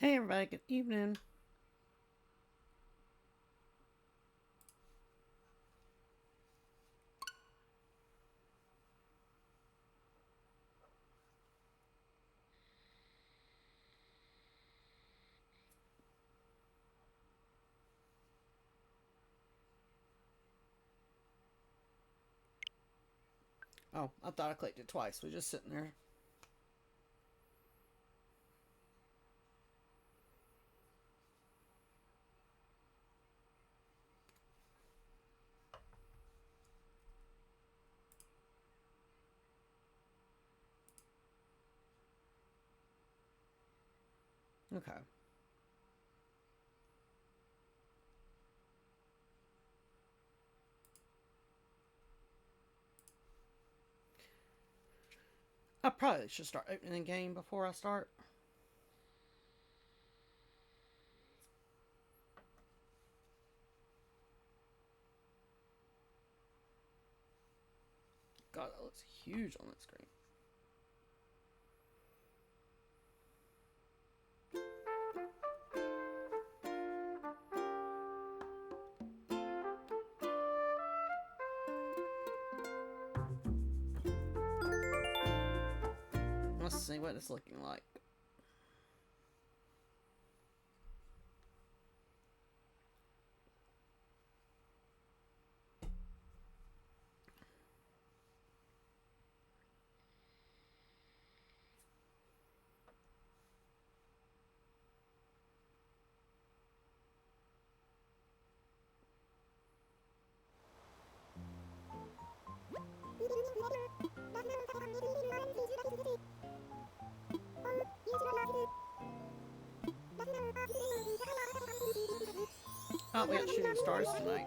Hey everybody, good evening. Oh, I thought I clicked it twice. We're just sitting there. Okay. I probably should start opening the game before I start. God, that looks huge on that screen. Let's see what it's looking like. Oh, we got shooting stars tonight.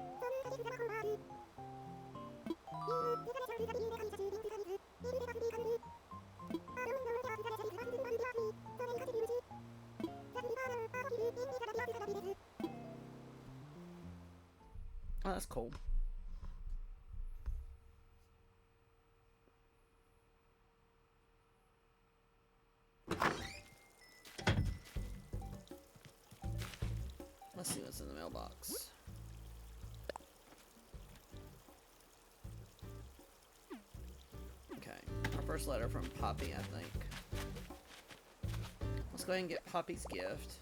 Oh, that's cool. Let's see what's in the mailbox. Okay, our first letter from Poppy, I think. Let's go ahead and get Poppy's gift.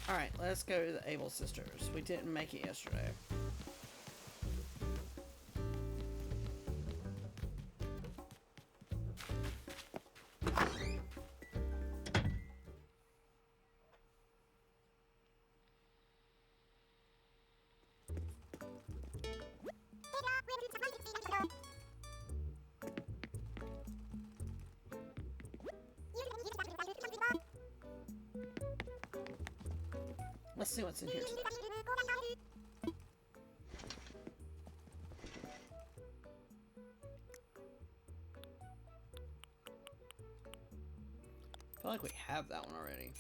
Alright, let's go to the Able Sisters. We didn't make it yesterday. Let's see what's in here today. I feel like we have that one already.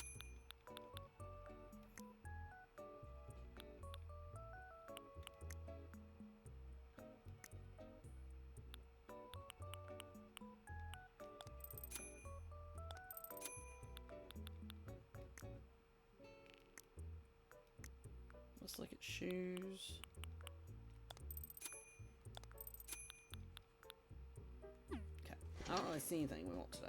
Let's look at shoes. Okay, I don't really see anything we want today.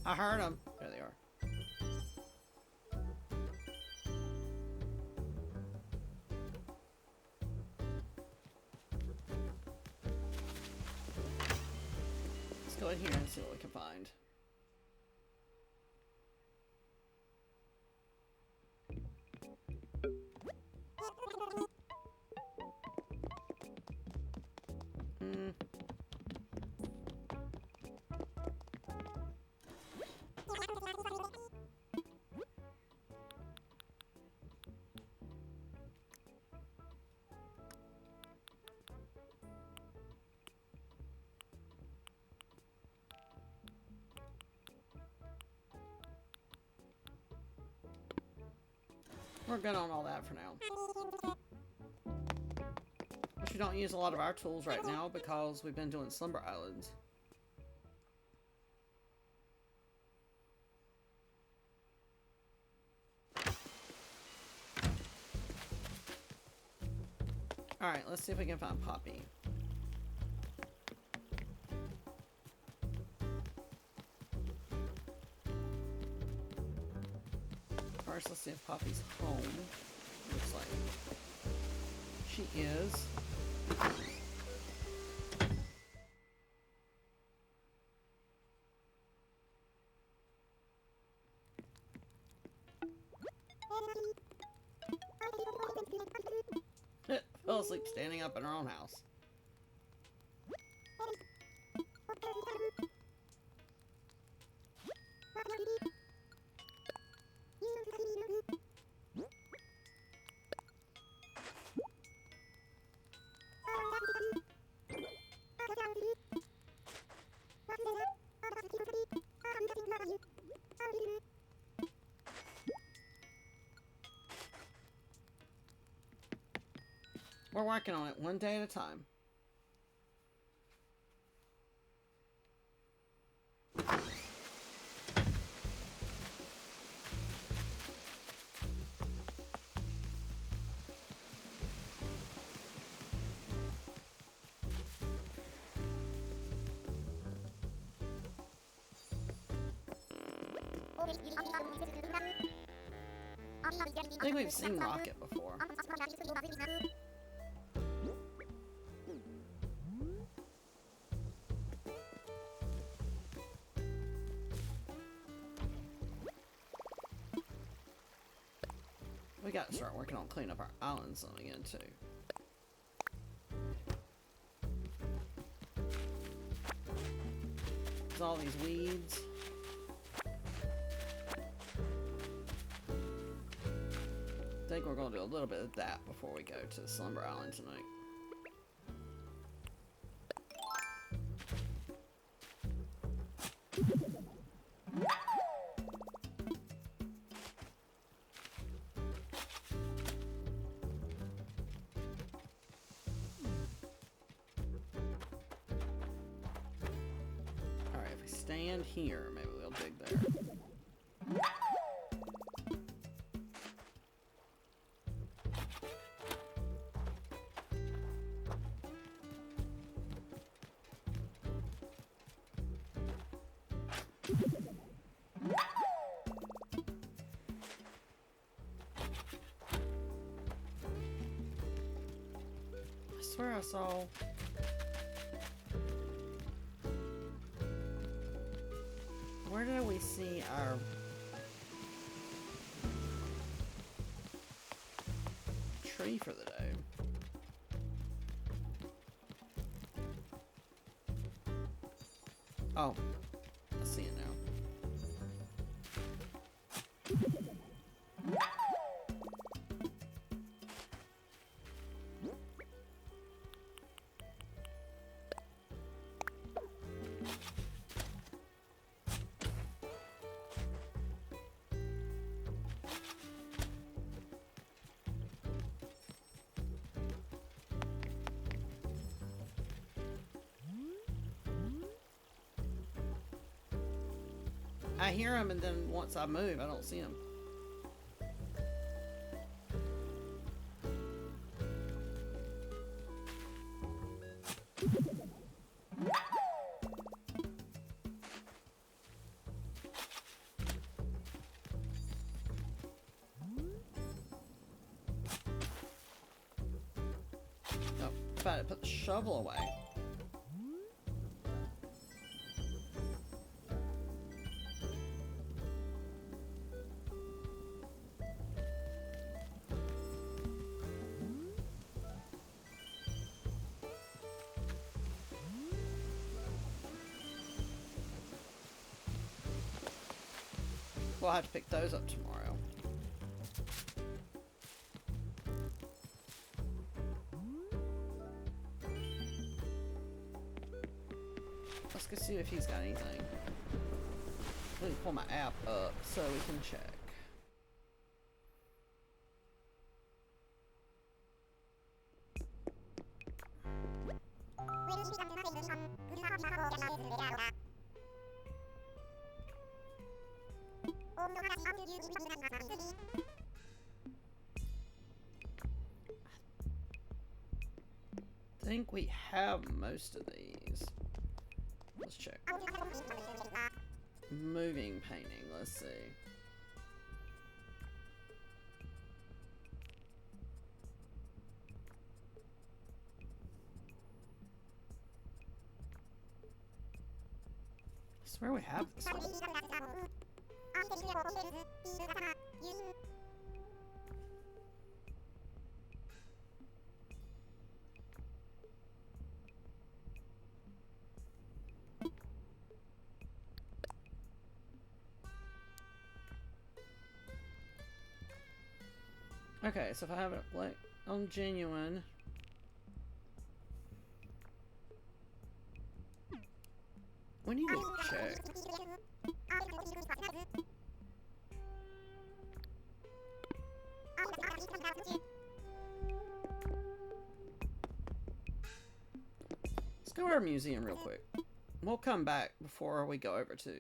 I heard them. There go in here and see what we can find. We're good on all that for now. But we don't use a lot of our tools right now because we've been doing Slumber Islands. Alright, let's see if we can find Poppy. First, let's see if Poppy's home. Looks like she is. Fell asleep standing up in her own house. We're working on it one day at a time. I think we've seen Rocket before. We got to start working on cleaning up our island some again too. There's all these weeds. I think we're going to do a little bit of that before we go to Slumber Island tonight. Alright, if we stand here, maybe we'll dig there. I swear I saw... Where did we see our... tree for the day? Oh, I see it now. I hear him, and then once I move, I don't see him. Oh, if I had put the shovel away. we'll have to pick those up tomorrow. Let's go see if he's got anything. Let me pull my app up so we can check. I think we have most of these. Let's check. Moving painting, let's see. I swear we have this one. Okay, so if I have it like on genuine, we need to check. Let's go to our museum real quick. We'll come back before we go over to.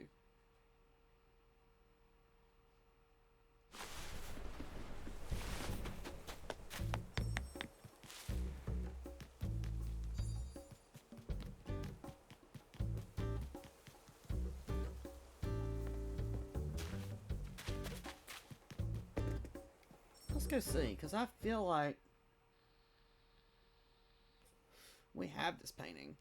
Let's go see, because I feel like we have this painting.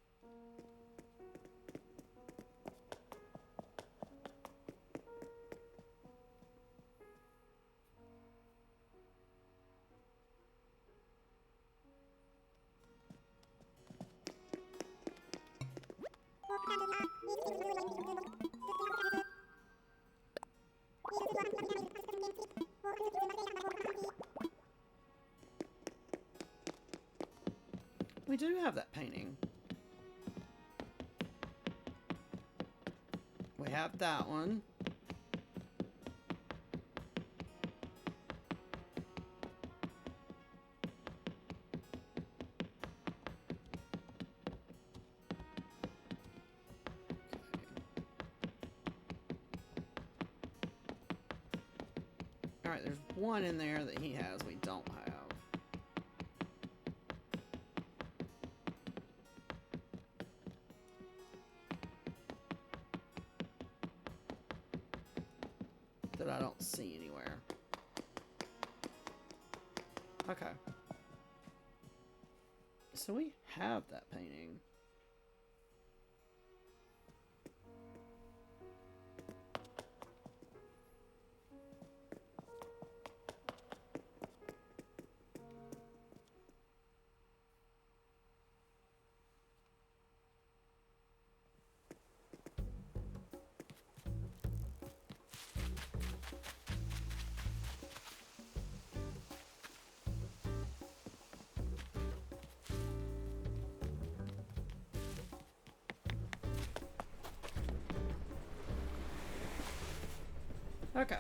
We do have that painting. We have that one. Alright, there's one in there that he has we don't have. That I don't see anywhere. Okay. So we have that painting. Okay.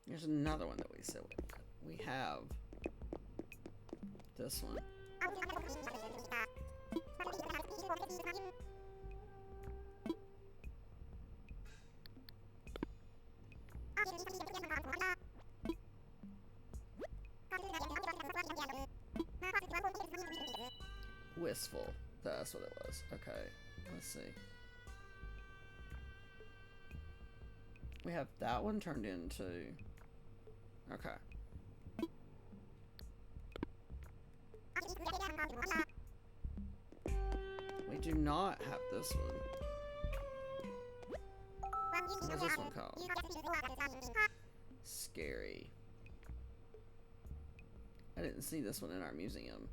There's another one that we said we have. This one. Wistful. That's what it was. Okay. Let's see. We have that one turned into... Okay. We do not have this one. What's this one called? Scary. I didn't see this one in our museum.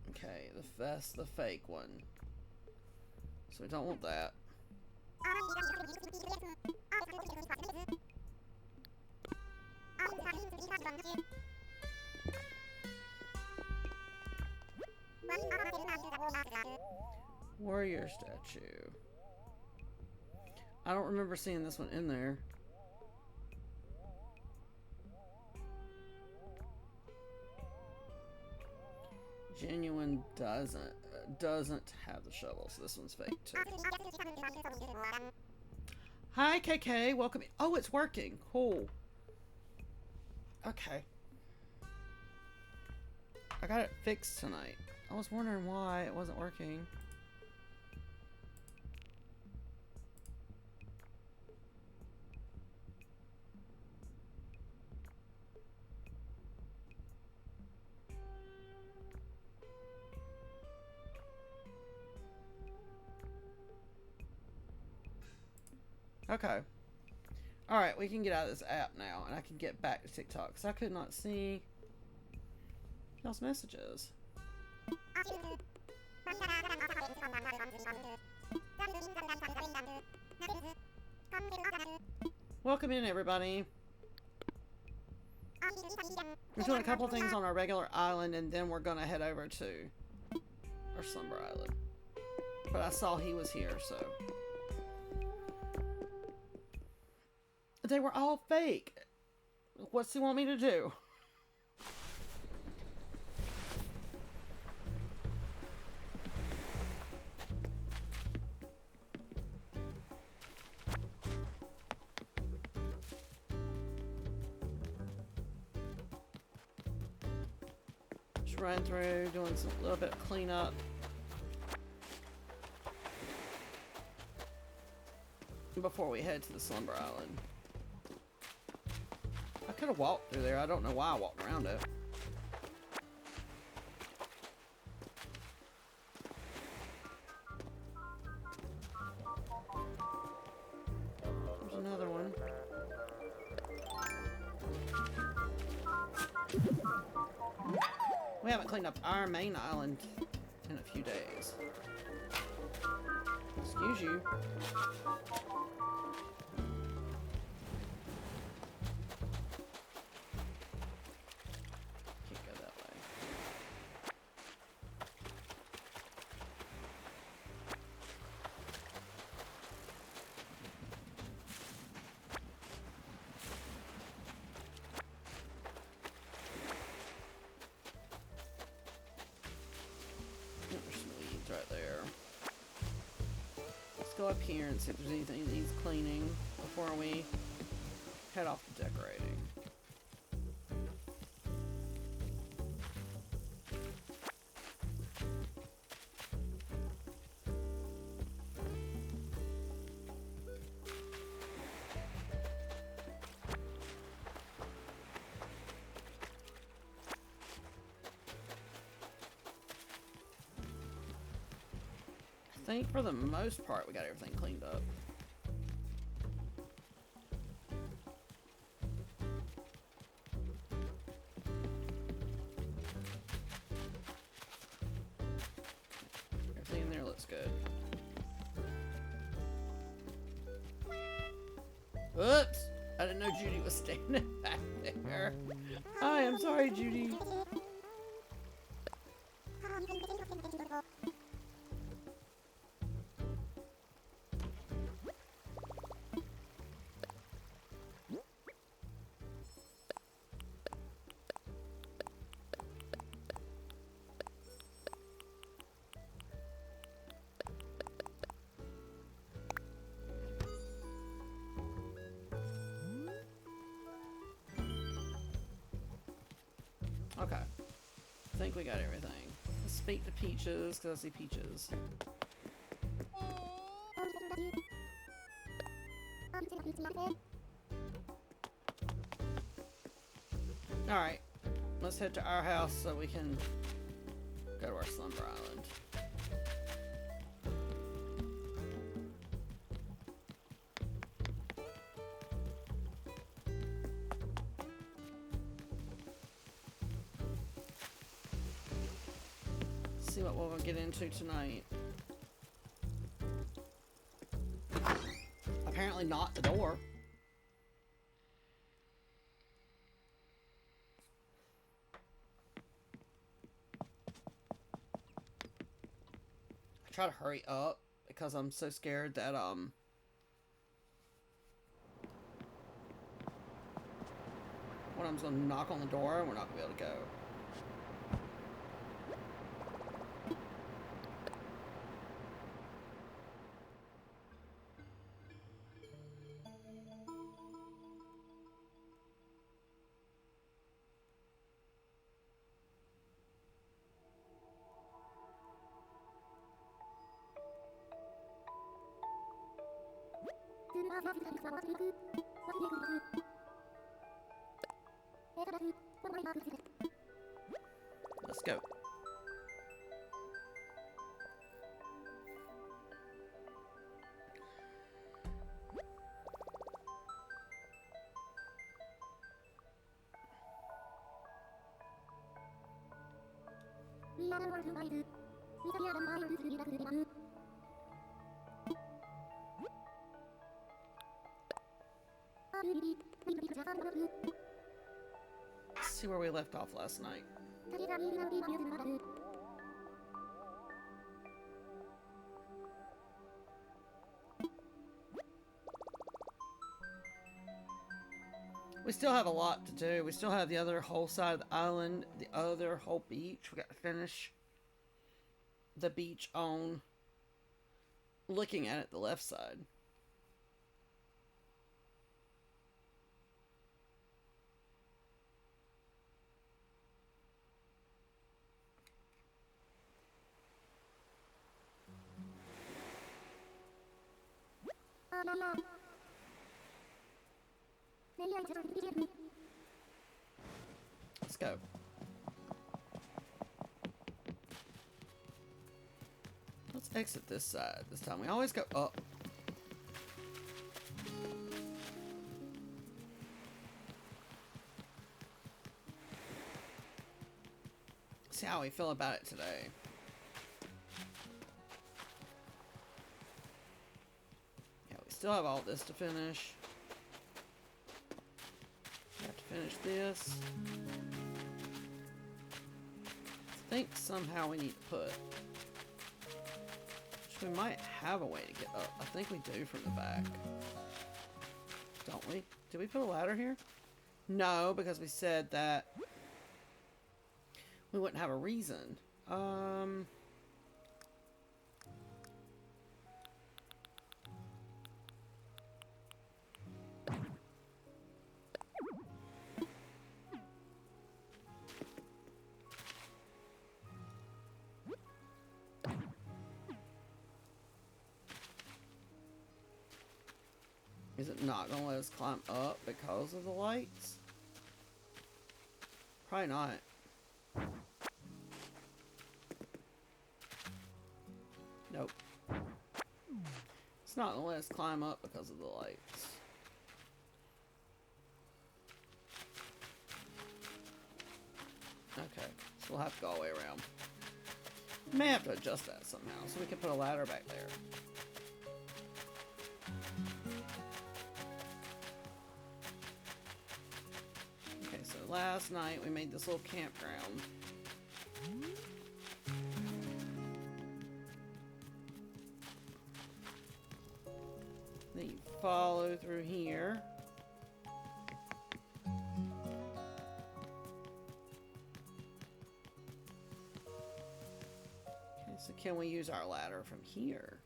Okay, that's the fake one. So we don't want that. Warrior statue. I don't remember seeing this one in there. Genuine doesn't have the shovel, so this one's fake too. Hi KK, welcome. Oh, it's working. Cool. Okay. I got it fixed tonight. I was wondering why it wasn't working. Okay. Alright, we can get out of this app now, and I can get back to TikTok, because I could not see y'all's messages. Welcome in, everybody. We're doing a couple things on our regular island, and then we're going to head over to our Slumber Island. But I saw he was here, so... They were all fake. What's he want me to do? Just run through, doing a little bit of cleanup. Before we head to the Slumber Island. I could have walked through there. I don't know why I walked around it. There's another one. We haven't cleaned up our main island in a few days. Excuse you. Right there. Let's go up here and see if there's anything that needs cleaning before we head off to decorating. I think for the most part we got everything cleaned up. Everything in there looks good. Oops! I didn't know Judy was standing back there. Hi, I'm sorry, Judy. Okay. I think we got everything. Let's speak to Peaches, because I see Peaches. Alright. Let's head to our house so we can Lumber Island. See what we'll get into tonight. Apparently not the door. I try to hurry up because I'm so scared that one of them's gonna knock on the door and we're not gonna be able to go. Let's go. Let's see where we left off last night. We still have a lot to do. We still have the other whole side of the island, the other whole beach. We got to finish the beach on looking at it, the left side. Let's go. Let's exit this side this time. We always go up. See how we feel about it today. Yeah, we still have all this to finish. We have to finish this. I think somehow we need to put... We might have a way to get up. I think we do from the back. Don't we? Did we put a ladder here? No, because we said that we wouldn't have a reason. Is it not going to let us climb up because of the lights? Probably not. Nope. It's not going to let us climb up because of the lights. Okay, so we'll have to go all the way around. May have to adjust that somehow so we can put a ladder back there. Last night we made this little campground. Then you follow through here. Okay, so can we use our ladder from here?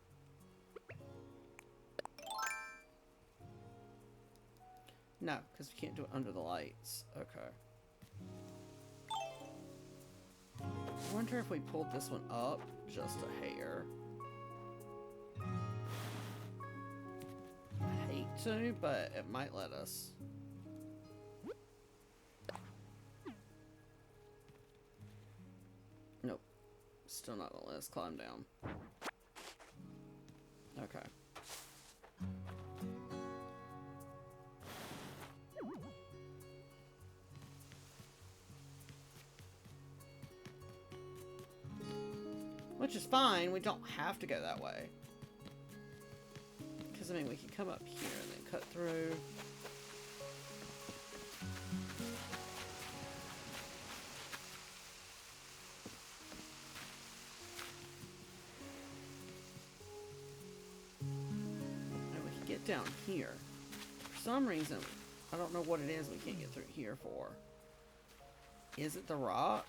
No, because we can't do it under the lights. Okay. I wonder if we pulled this one up just a hair. I hate to, but it might let us. Nope. Still not gonna let us climb down. Okay. Which is fine, we don't have to go that way. Because, I mean, we can come up here and then cut through. And we can get down here. For some reason, I don't know what it is we can't get through here for. Is it the rock?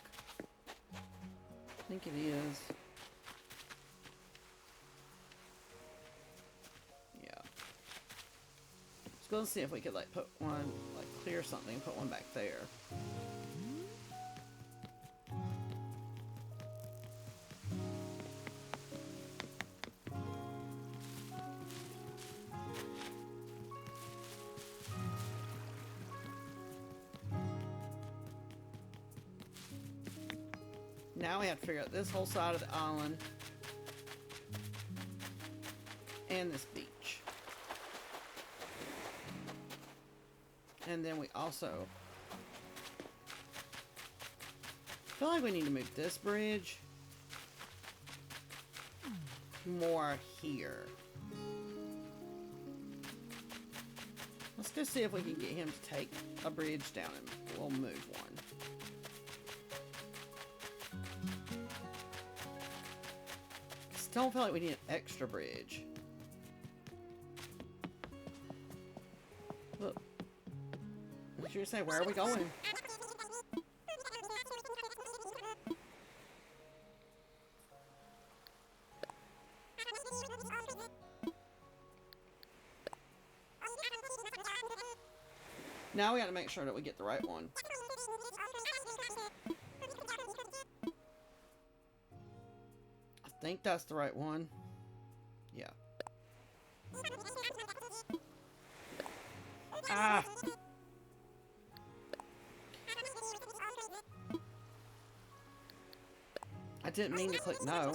I think it is. Go and see if we could like put one, like clear something and put one back there. Now we have to figure out this whole side of the island and this beach. And then we also feel like we need to move this bridge more here. Let's go see if we can get him to take a bridge down and we'll move one. Still feel like we need an extra bridge. Look. What you say? Where are we going? Now we gotta make sure that we get the right one. I think that's the right one. Yeah. Ah! I didn't mean to click no.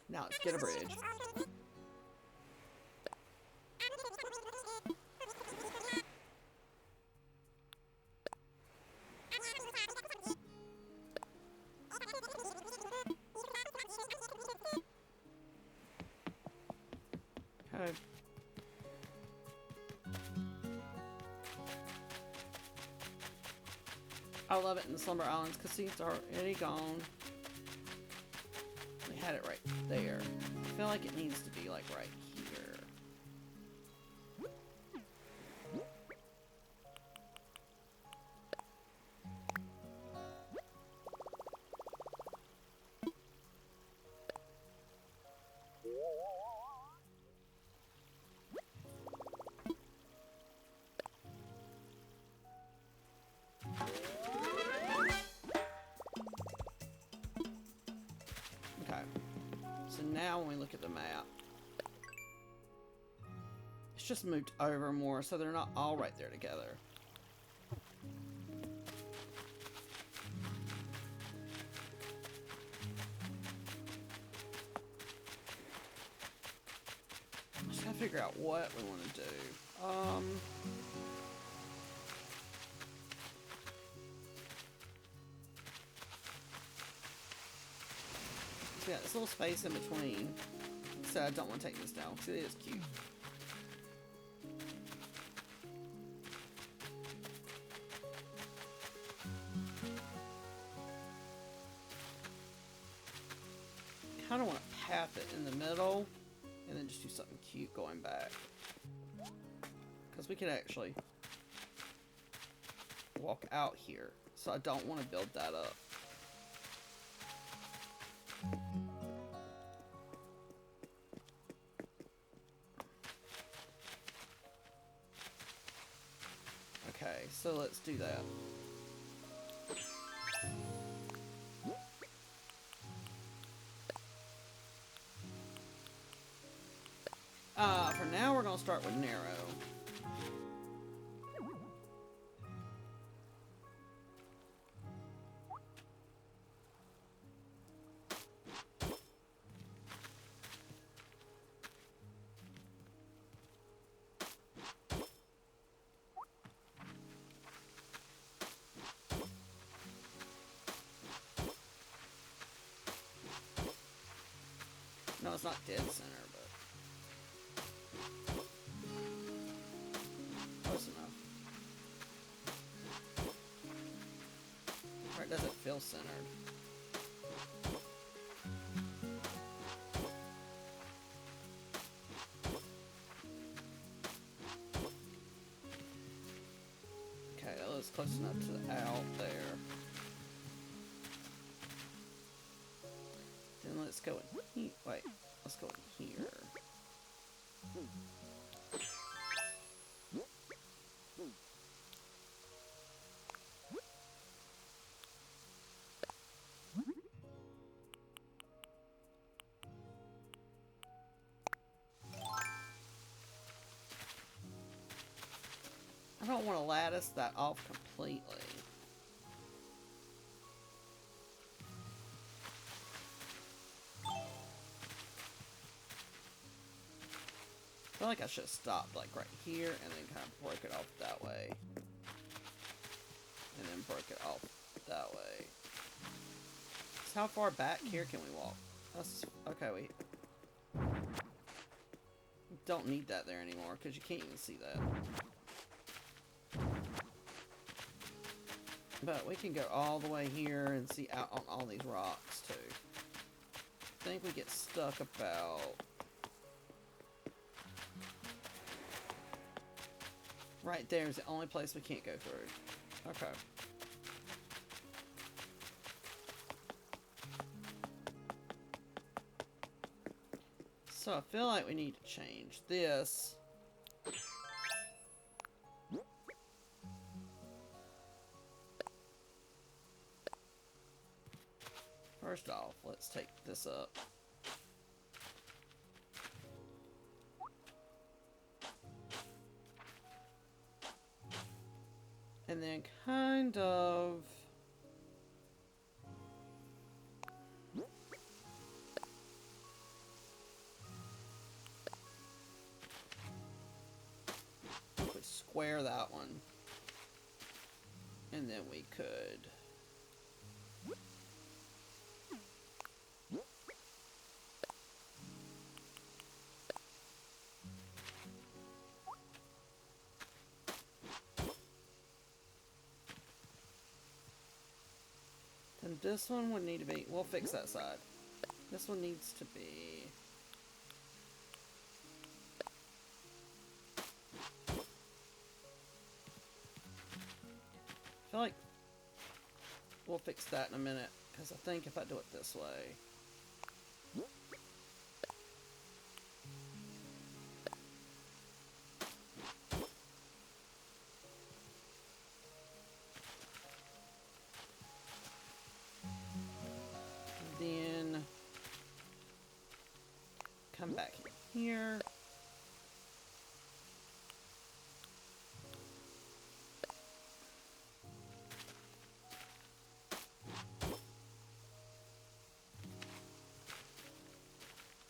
Now let's get a bridge. Okay. I love it in the Slumber Islands because it's already gone. We had it right there. I feel like it needs to be like right here. Okay, so now when we look at the map, it's just moved over more, so they're not all right there together. Just gotta figure out what we want to do. So yeah, this little space in between. So I don't want to take this down because it is cute. Kind of want to path it in the middle and then just do something cute going back. Because we could actually walk out here. So I don't want to build that up. Okay, so let's do that. For now, we're going to start with narrow. No, it's not dead center, but close enough. Or it doesn't feel centered. Okay, that looks close enough to the out there. Then let's go in here. Wait, let's go in here. I don't want to lattice that off completely. I feel like I should have stopped like right here and then kind of broke it off that way. And then broke it off that way. So how far back here can we walk? That's okay, we don't need that there anymore because you can't even see that. But we can go all the way here and see out on all these rocks too. I think we get stuck about right there is the only place we can't go through. Okay. So I feel like we need to change this. First off, let's take this up. And then kind of we could square that one. And then we could and this one would need to be, we'll fix that side. This one needs to be I feel like we'll fix that in a minute, because I think if I do it this way, then come back in here.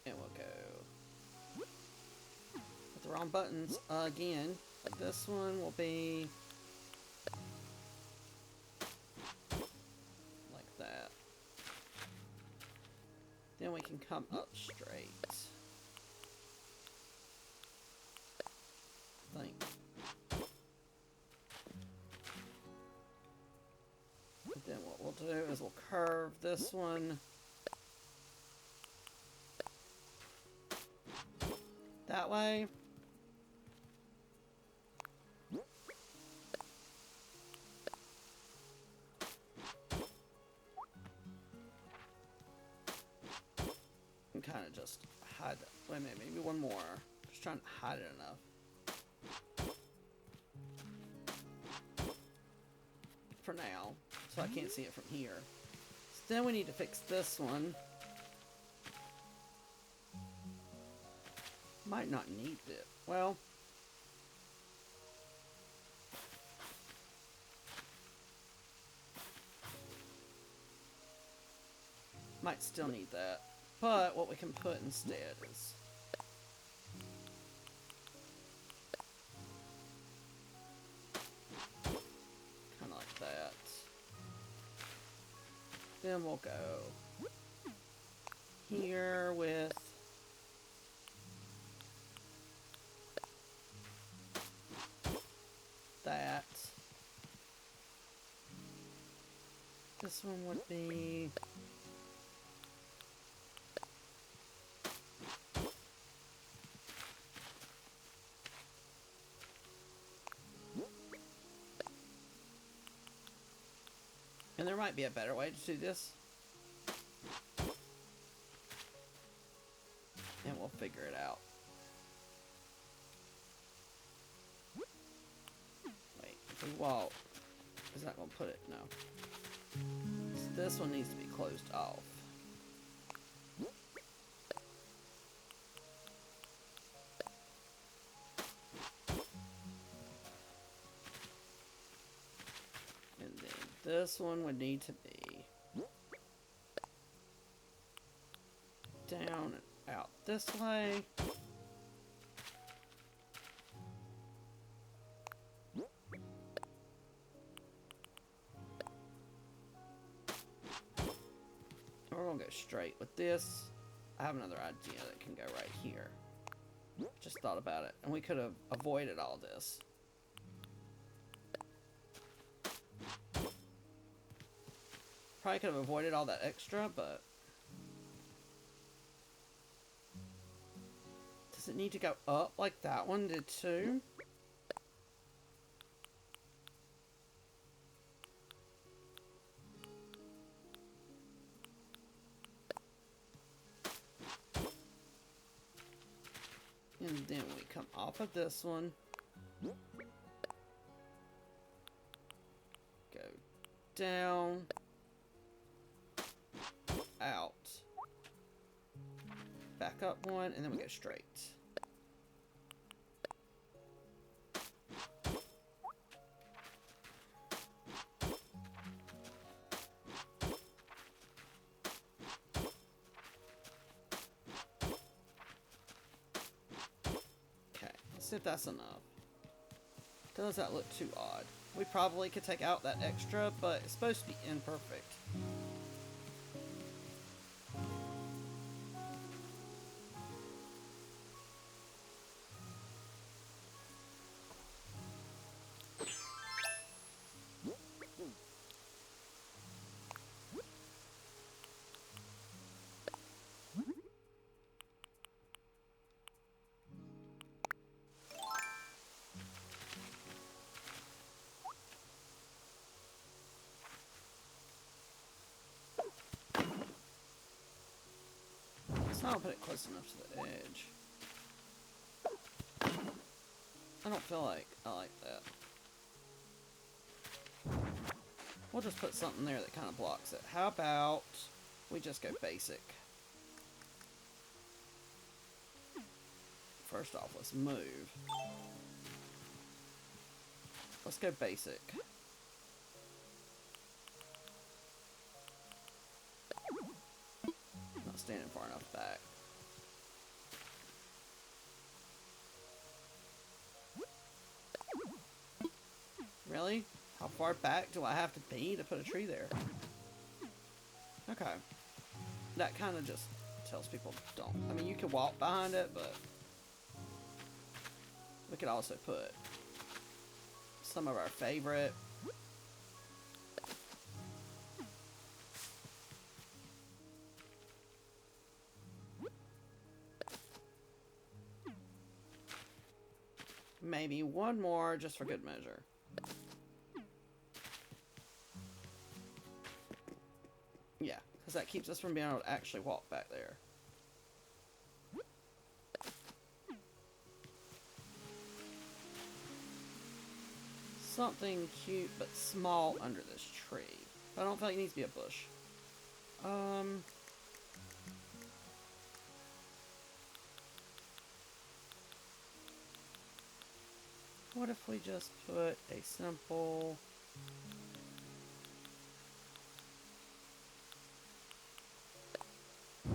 And we'll go with the wrong buttons again. But this one will be like that. Then we can come up straight. I think. Then what we'll do is we'll curve this one that way. And kind of just hide that. Wait a minute, maybe one more. Just trying to hide it enough. For now, so I can't see it from here. So then we need to fix this one. Might not need it. Well, might still need that. But what we can put instead is kind of like that. Then we'll go here with that. This one would be and there might be a better way to do this. And we'll figure it out. Wait, if we walk, is that going to put it? No. So this one needs to be closed off. And then this one would need to be down and out this way. We're gonna go straight with this. I have another idea that can go right here. Just thought about it, and we could have avoided all this. Probably could have avoided all that extra, but does it need to go up like that one did too? And then we come off of this one. Go down. Out. Back up one, and then we go straight. Okay, let's see if that's enough. Does that look too odd? We probably could take out that extra, but it's supposed to be imperfect. I'll put it close enough to the edge. I don't feel like I like that. We'll just put something there that kind of blocks it. How about we just go basic? First off, let's move. Let's go basic. Not standing far enough back. Really? How far back do I have to be to put a tree there? Okay. That kind of just tells people don't. I mean, you could walk behind it, but we could also put some of our favorite. Maybe one more just for good measure. Yeah, because that keeps us from being able to actually walk back there. Something cute but small under this tree. I don't feel like it needs to be a bush. What if we just put a simple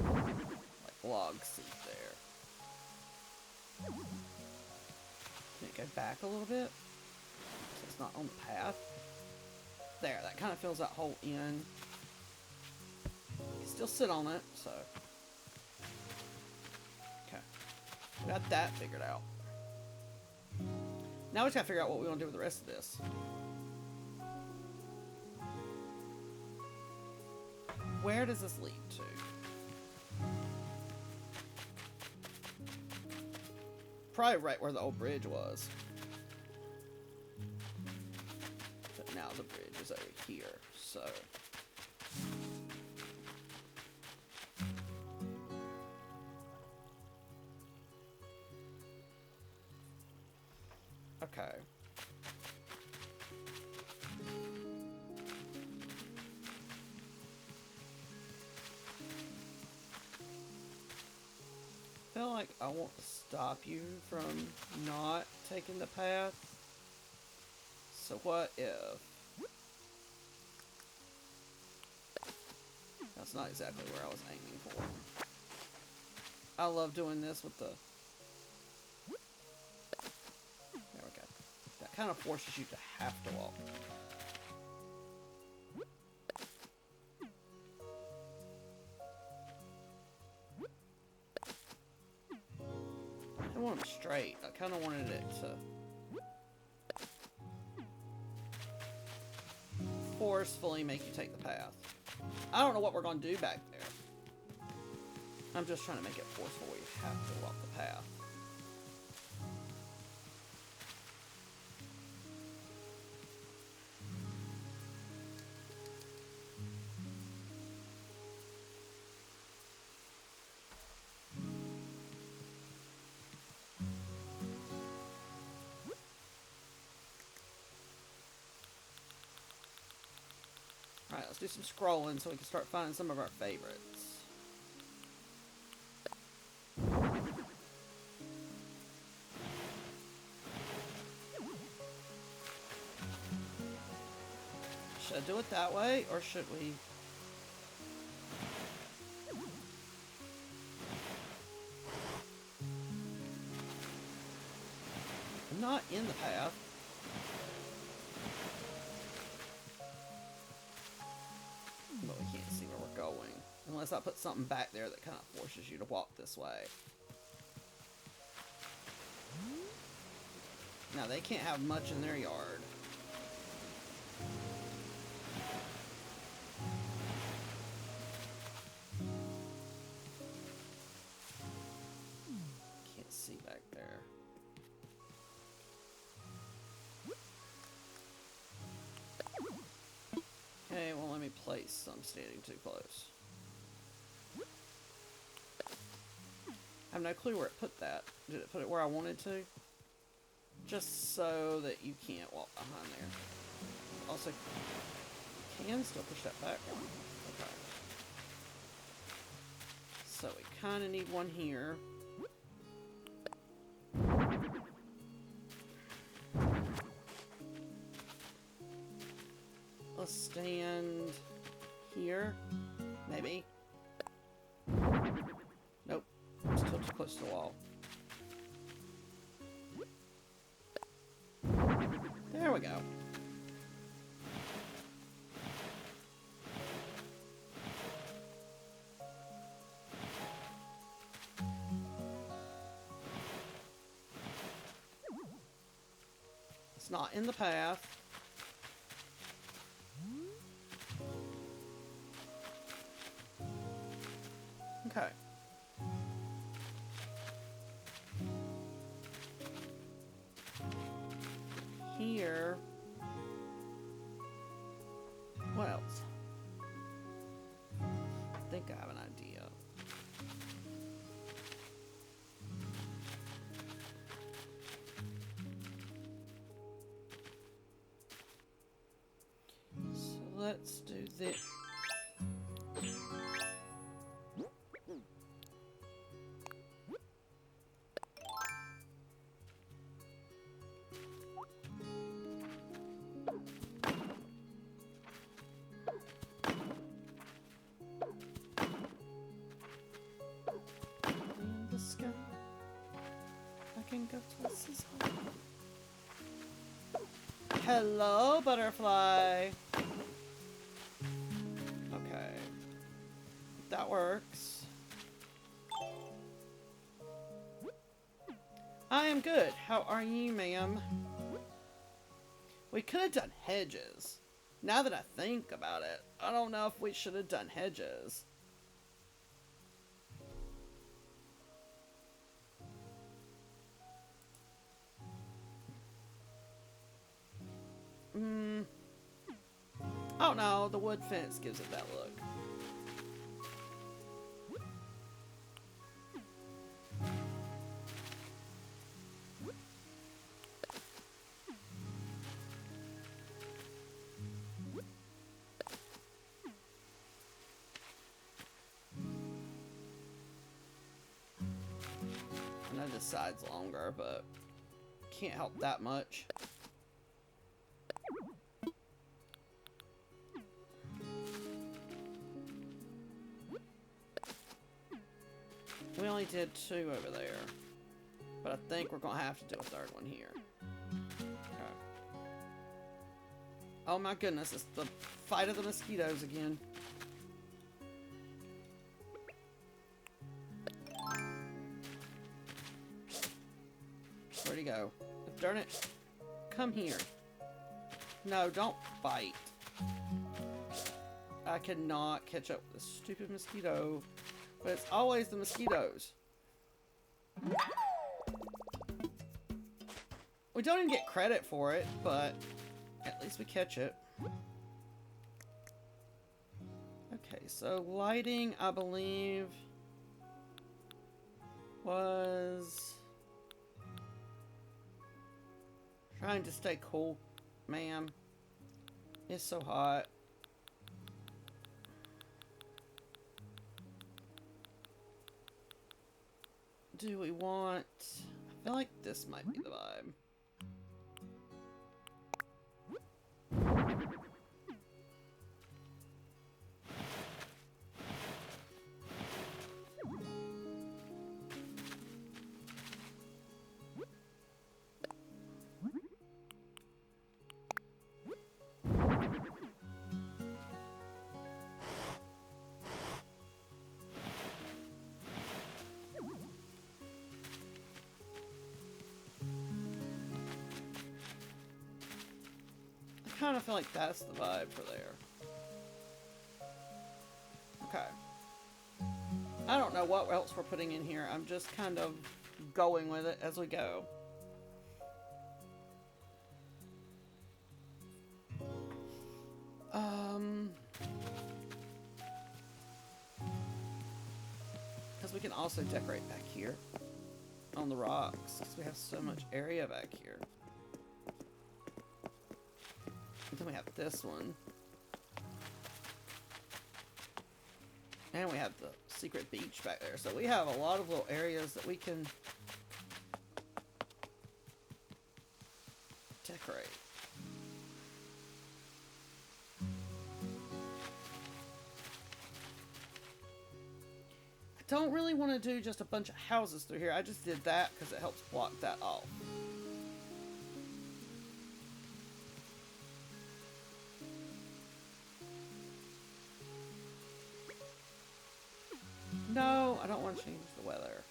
like log seat there? Can it go back a little bit so it's not on the path? There, that kind of fills that hole in. You can still sit on it, so. Okay. We got that figured out. Now we just gotta figure out what we want to do with the rest of this. Where does this lead to? Probably right where the old bridge was. But now the bridge is over here, so. Okay. I feel like I want to stop you from not taking the path. So what if... That's not exactly where I was aiming for. I love doing this with the... There we go. That kind of forces you to have to walk. I want them straight. I kind of wanted it to forcefully make you take the path. I don't know what we're going to do back there. I'm just trying to make it forceful where you have to walk the path. Alright, let's do some scrolling so we can start finding some of our favorites. Should I do it that way, or should we... I'm not in the path. But we can't see where we're going. Unless I put something back there that kind of forces you to walk this way. Now, they can't have much in their yard. Can't see back there. Okay, well, let me place some standing too close. I have no clue where it put that. Did it put it where I wanted to? Just so that you can't walk behind there. Also, you can still push that back. Okay. So we kind of need one here. Let's stand here. Maybe. Nope. Still too close to the wall. There we go. It's not in the path. Okay. Here. What else? I think I have an idea. So let's do this. and go to this home. Hello, butterfly. Okay. That works. I am good. How are you, ma'am? We could have done hedges. Now that I think about it, I don't know if we should have done hedges. Oh no, the wood fence gives it that look. I know this side's longer, but can't help that much. We only did 2 over there, but I think we're gonna have to do a 3rd one here. Okay. Oh my goodness, it's the fight of the mosquitoes again. Where'd he go? Darn it. Come here. No, don't bite. I cannot catch up with this stupid mosquito. But it's always the mosquitoes. We don't even get credit for it, but at least we catch it. Okay, so lighting, I believe, was trying to stay cool, ma'am. It's so hot. Do we want... I feel like this might be the vibe. I kind of feel like that's the vibe for there. Okay. I don't know what else we're putting in here. I'm just kind of going with it as we go. Because we can also decorate back here on the rocks, because we have so much area back here. And then we have this one. And we have the secret beach back there. So we have a lot of little areas that we can decorate. I don't really want to do just a bunch of houses through here. I just did that because it helps block that off. No, I don't want to change the weather.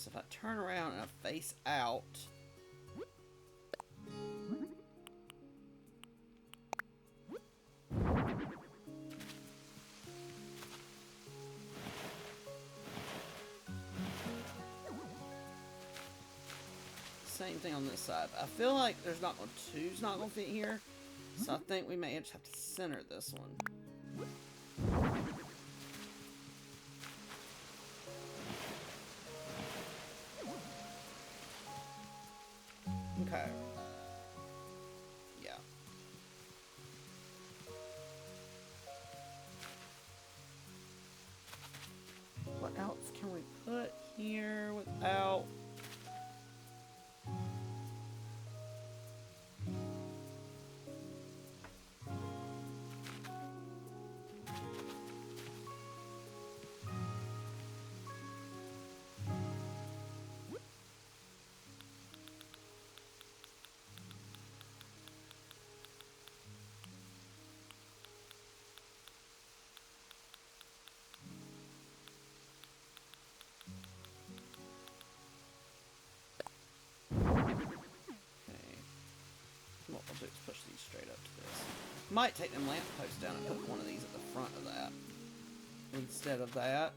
So if I turn around and I face out, same thing on this side. I feel like there's not going two's not going to fit here, so I think we may just have to center this one. Okay. Yeah. What else can we put here without... What we'll do is push these straight up to this. Might take them lamp posts down and put one of these at the front of that instead of that.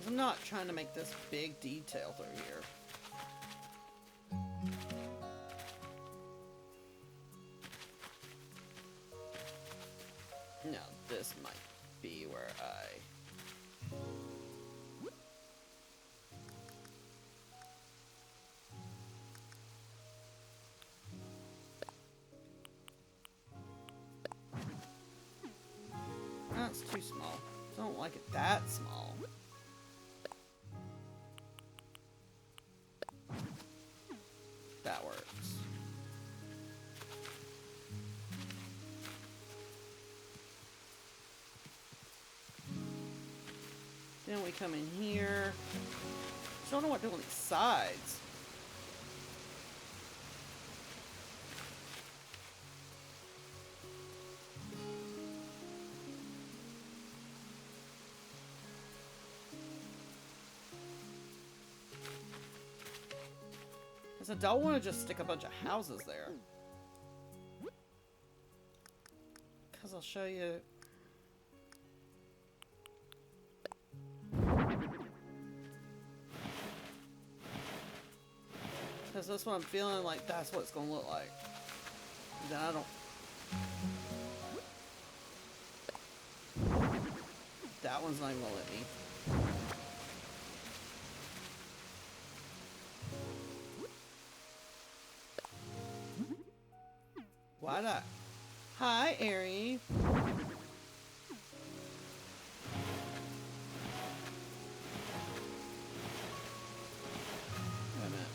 I'm not trying to make this big detail through here. No, this might be where That's too small. Don't like it that small. That works. Then we come in here. Just don't know what to do on these sides. Because I don't want to just stick a bunch of houses there. Because I'll show you. Because that's what I'm feeling like, that's what it's going to look like. Then I don't... That one's not even going to let me. Why not? Hi, Ari. Wait a minute.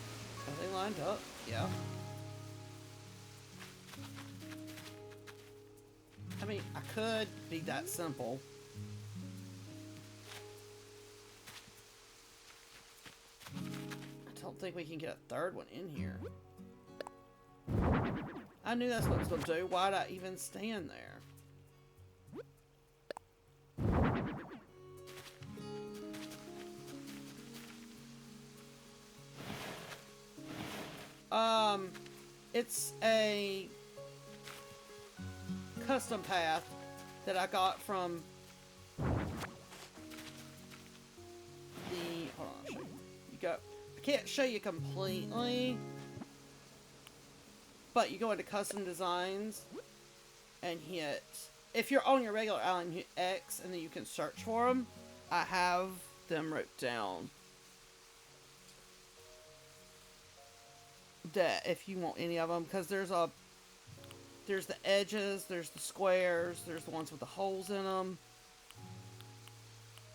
Are they lined up? Yeah. I mean, I could be that simple. I don't think we can get a third one in here. I knew that's what I was going to do. Why'd I even stand there? It's a custom path that I got from the... Hold on, I'll show you. You go... I can't show you completely, but you go into custom designs and hit... If you're on your regular island, hit X and then you can search for them. I have them wrote down. That if you want any of them, because there's the edges, there's the squares, there's the ones with the holes in them.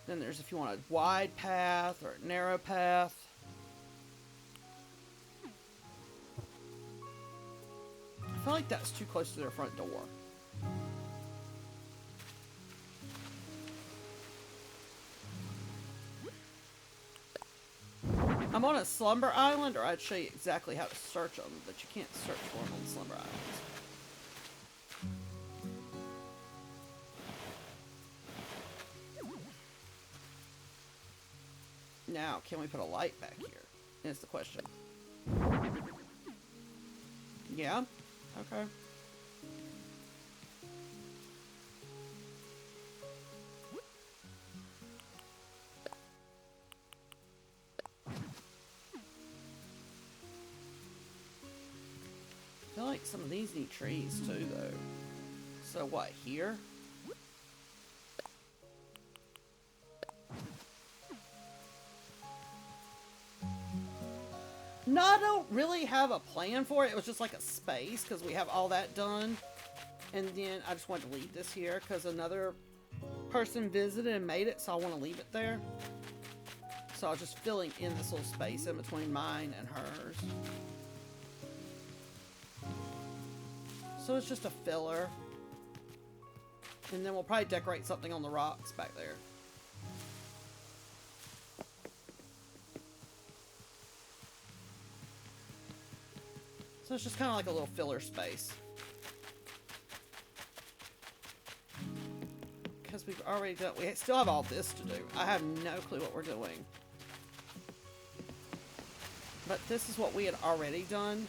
Then there's if you want a wide path or a narrow path. I feel like that's too close to their front door. I'm on a slumber island, or I'd show you exactly how to search them, but you can't search for them on the slumber islands. Now, can we put a light back here? Is the question. Yeah? Okay. I feel like some of these need trees too, though. So what, here? No, I don't really have a plan for it. It was just like a space because we have all that done. And then I just wanted to leave this here because another person visited and made it, so I want to leave it there. So I was just filling in this little space in between mine and hers. So it's just a filler. And then we'll probably decorate something on the rocks back there. So it's just kind of like a little filler space. Because we've already done, we still have all this to do. I have no clue what we're doing. But this is what we had already done.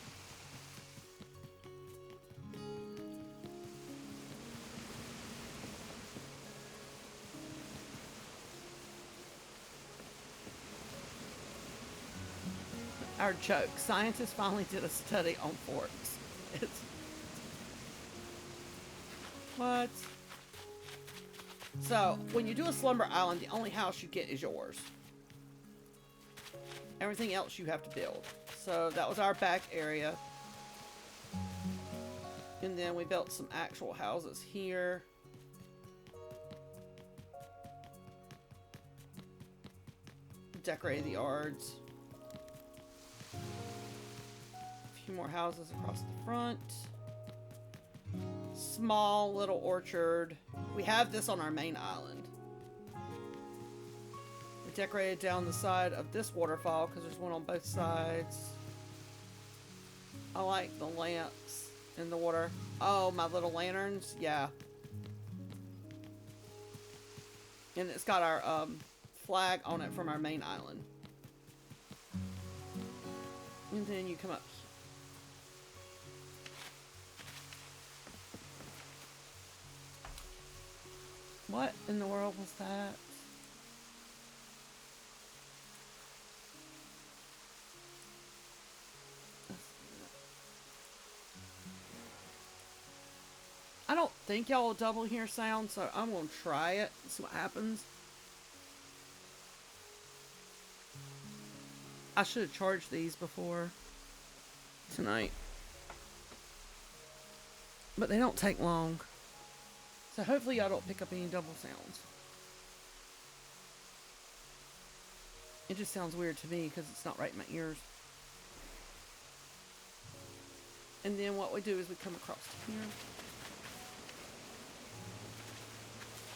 Our joke, scientists finally did a study on forks. It's... What? So, when you do a slumber island, the only house you get is yours. Everything else you have to build. So, that was our back area. And then we built some actual houses here. Decorated the yards. A few more houses across the front. Small little orchard. We have this on our main island. We decorated down the side of this waterfall because there's one on both sides. I like the lamps in the water. Oh, my little lanterns. Yeah. And it's got our flag on it from our main island. And then you come up. What in the world was that? I don't think y'all will double hear sound, so I'm going to try it and see what happens. I should have charged these before tonight. But they don't take long. So hopefully y'all don't pick up any double sounds. It just sounds weird to me because it's not right in my ears. And then what we do is we come across to here.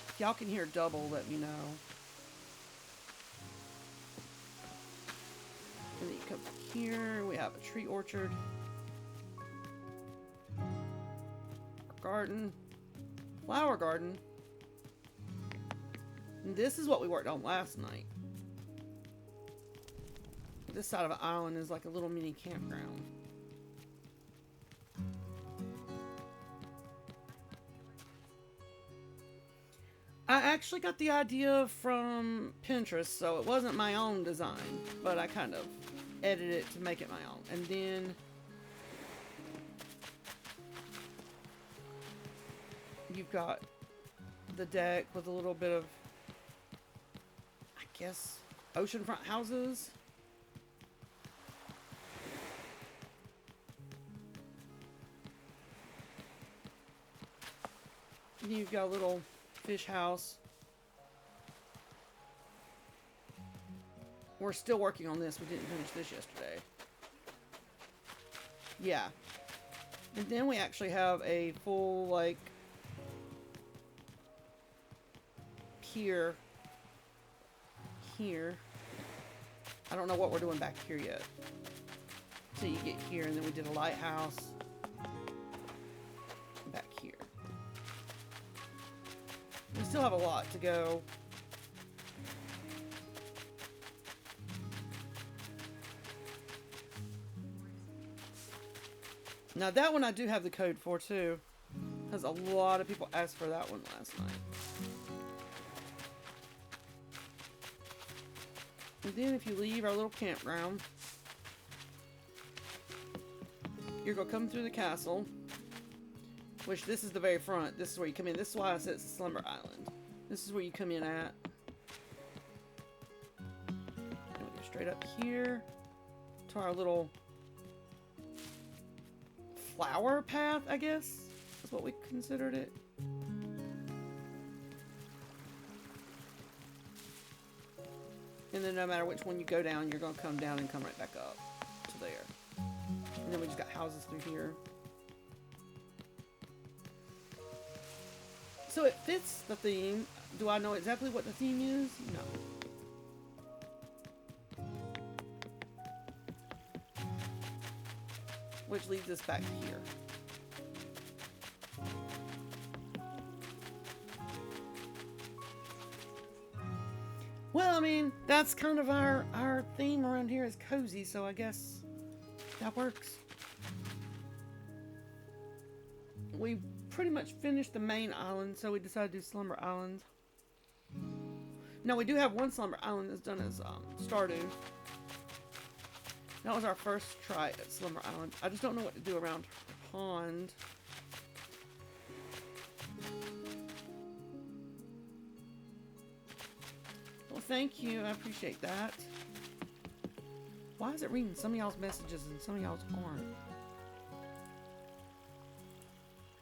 If y'all can hear double, let me know. And then you come here, we have a tree orchard. Our garden. Flower garden. And this is what we worked on last night. This side of the island is like a little mini campground. I actually got the idea from Pinterest, so it wasn't my own design, but I kind of edited it to make it my own. And then you've got the deck with a little bit of, I guess, oceanfront houses. And you've got a little fish house. We're still working on this. We didn't finish this yesterday. Yeah. And then we actually have a full, like, pier here. I don't know what we're doing back here yet. Till you get here, and then we did a lighthouse back here. We still have a lot to go. Now that one I do have the code for too, because a lot of people asked for that one last night. And then if you leave our little campground, you're going to come through the castle, which this is the very front. This is where you come in. This is why I said it's a slumber island. This is where you come in at. And we go straight up here to our little flower path, I guess. That's what we considered it. And then no matter which one you go down, you're going to come down and come right back up to there. And then we just got houses through here. So it fits the theme. Do I know exactly what the theme is? No. Which leads us back to here. Well, I mean, that's kind of our theme around here is cozy, so I guess that works. We pretty much finished the main island, so we decided to do Slumber Island. Now, we do have one Slumber Island that's done as Stardew. That was our first try at Slumber Island. I just don't know what to do around the pond. Well, thank you. I appreciate that. Why is it reading some of y'all's messages and some of y'all's aren't?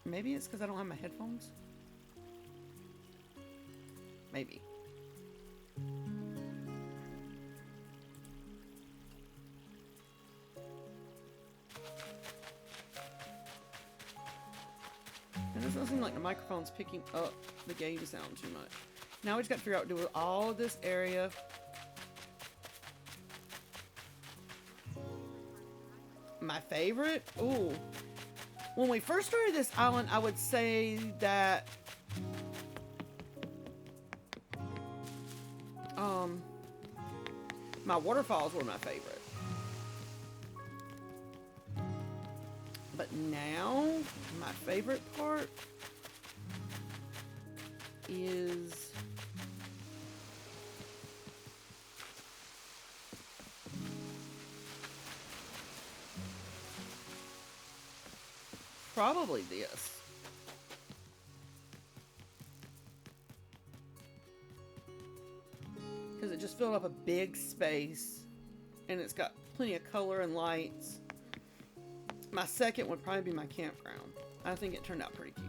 Maybe it's because I don't have my headphones? Maybe. It doesn't seem like the microphone's picking up the game sound too much. Now we just got to figure out what to do with all of this area. My favorite? Ooh. When we first started this island, I would say that my waterfalls were my favorite. But now, my favorite part is probably this. Because it just filled up a big space and it's got plenty of color and lights. My second would probably be my campground. I think it turned out pretty cute.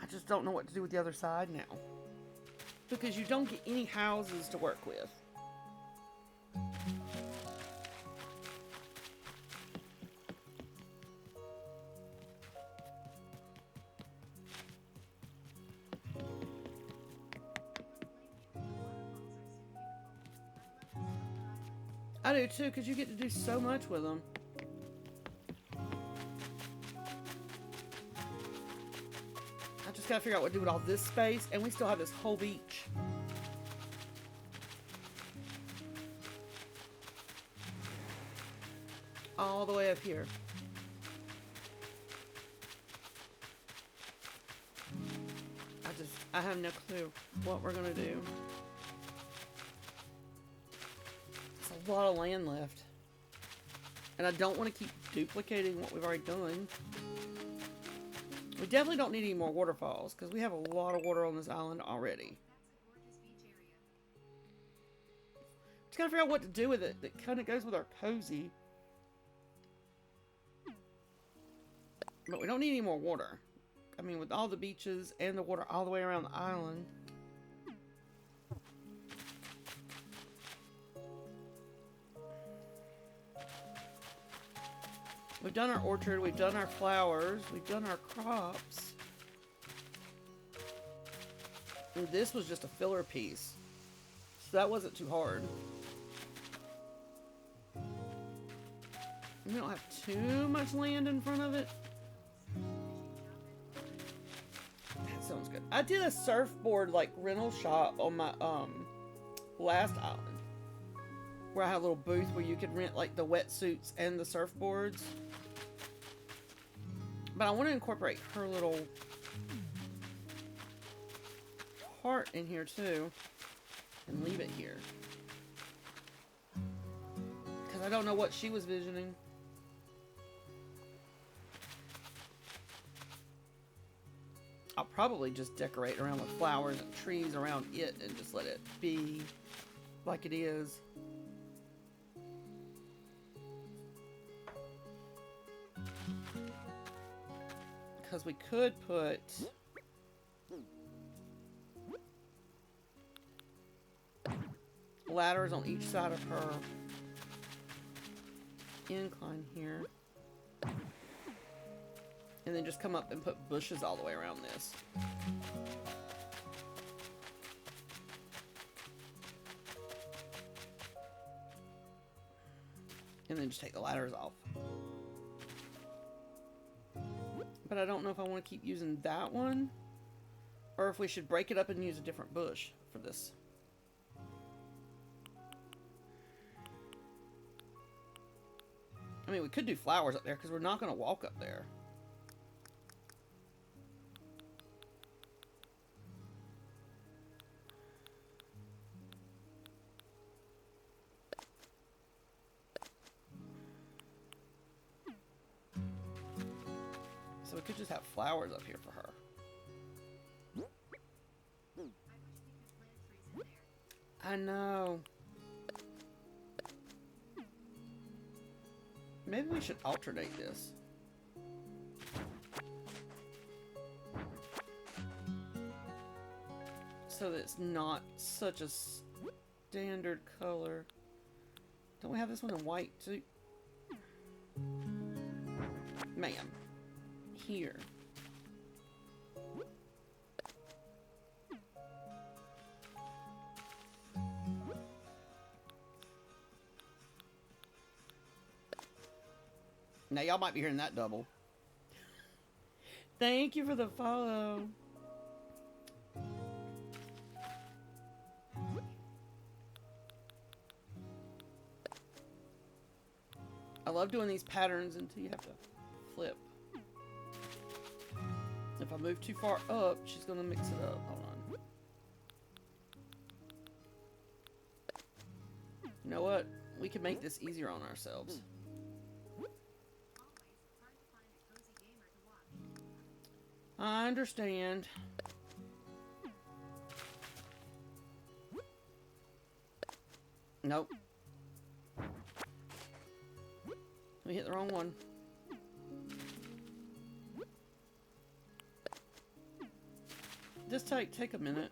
I just don't know what to do with the other side now. Because you don't get any houses to work with. I do too, because you get to do so much with them. I just gotta figure out what to do with all this space, and we still have this whole beach. All the way up here. I have no clue what we're gonna do. A lot of land left, and I don't want to keep duplicating what we've already done. We definitely don't need any more waterfalls because we have a lot of water on this island already. Just gotta figure out what to do with it that kind of goes with our cozy, but we don't need any more water. I mean, with all the beaches and the water all the way around the island. We've done our orchard, we've done our flowers, we've done our crops. And this was just a filler piece. So that wasn't too hard. We don't have too much land in front of it. That sounds good. I did a surfboard like rental shop on my last island, where I had a little booth where you could rent like the wetsuits and the surfboards. But I want to incorporate her little part in here too and leave it here, because I don't know what she was visioning. I'll probably just decorate around with flowers and trees around it and just let it be like it is. Because we could put ladders on each side of her incline here. And then just come up and put bushes all the way around this. And then just take the ladders off. But I don't know if I want to keep using that one, or if we should break it up and use a different bush for this. I mean, we could do flowers up there because we're not going to walk up there. So we could just have flowers up here for her. I know. Maybe we should alternate this. So that it's not such a standard color. Don't we have this one in white too? Ma'am. Here. Now y'all might be hearing that double. Thank you for the follow. I love doing these patterns until you have to flip. If I move too far up, she's gonna mix it up. Hold on. You know what? We can make this easier on ourselves. I understand. Nope. We hit the wrong one. This take a minute.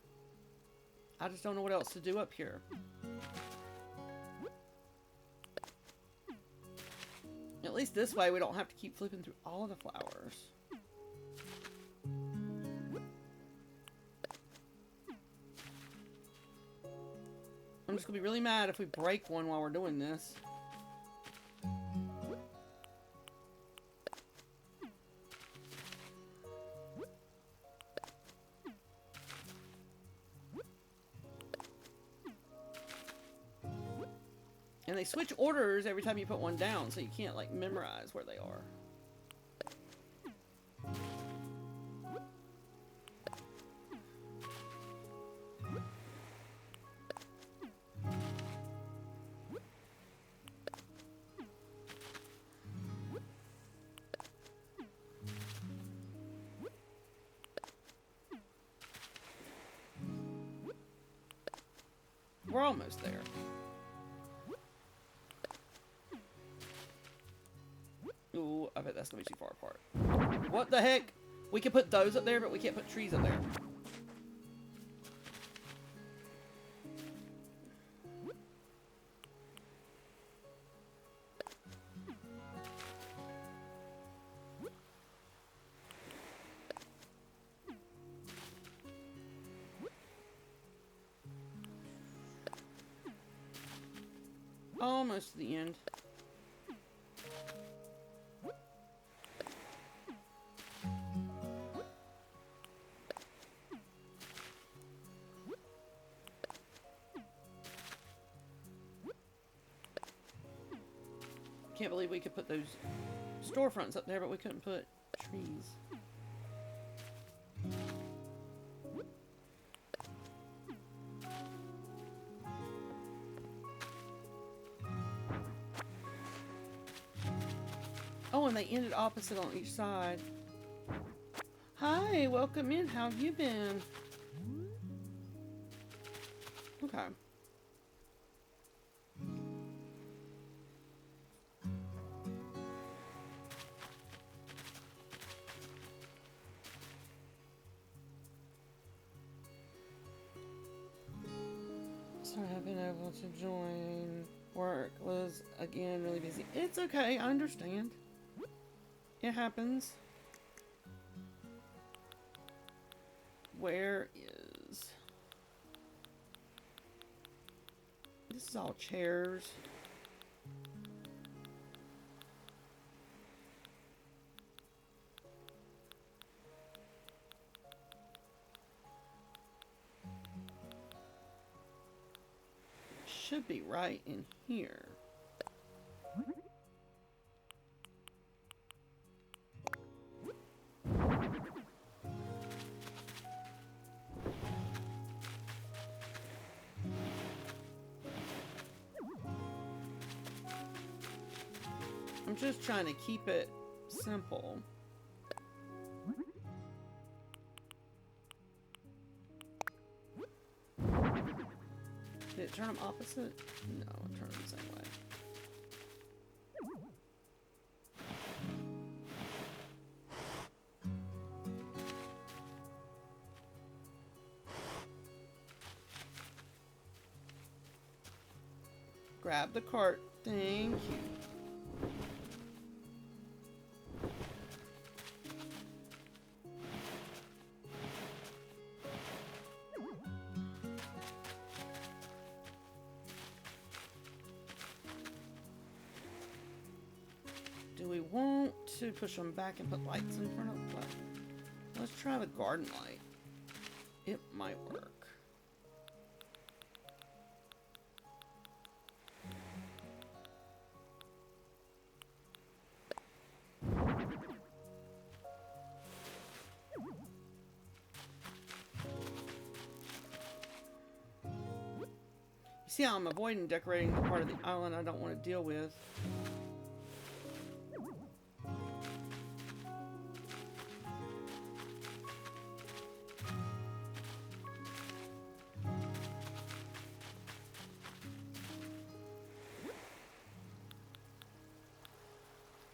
I just don't know what else to do up here. At least this way we don't have to keep flipping through all of the flowers. I'm just gonna be really mad if we break one while we're doing this. And they switch orders every time you put one down, so you can't like memorize where they are. We're almost there. Ooh, I bet that's gonna be too far apart. What the heck? We can put those up there, but we can't put trees up there. Almost to the end. Can't believe we could put those storefronts up there, but we couldn't put trees. Oh, and they ended opposite on each side. Hi, welcome in. How have you been? Okay. Sorry, I haven't been able to join. Work was, again, really busy. It's okay, I understand. It happens. Where is... This is all chairs. Should be right in here. I'm just trying to keep it simple. Did it turn them opposite? No, it turned them the same way. Grab the cart. Thank you. Do we want to push them back and put lights in front of them? Let's try the garden light. It might work. You see how I'm avoiding decorating the part of the island I don't want to deal with.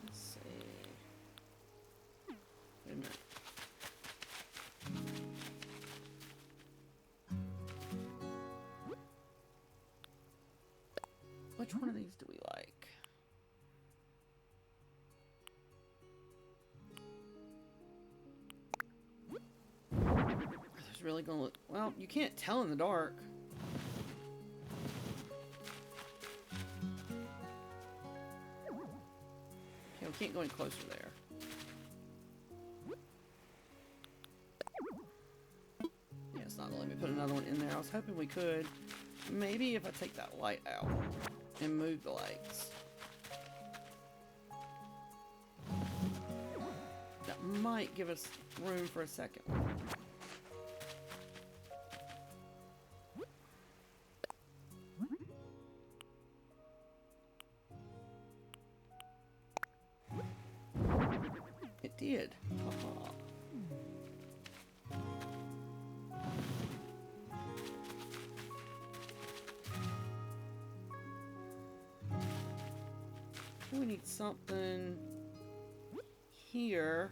Let's see. Wait a minute. Which one of these do we like? It's really gonna look... Well, you can't tell in the dark. Okay, we can't go any closer there. Yeah, it's not gonna let me put another one in there. I was hoping we could. Maybe if I take that light out and move the lights. That might give us room for a second one. It did. We need something here.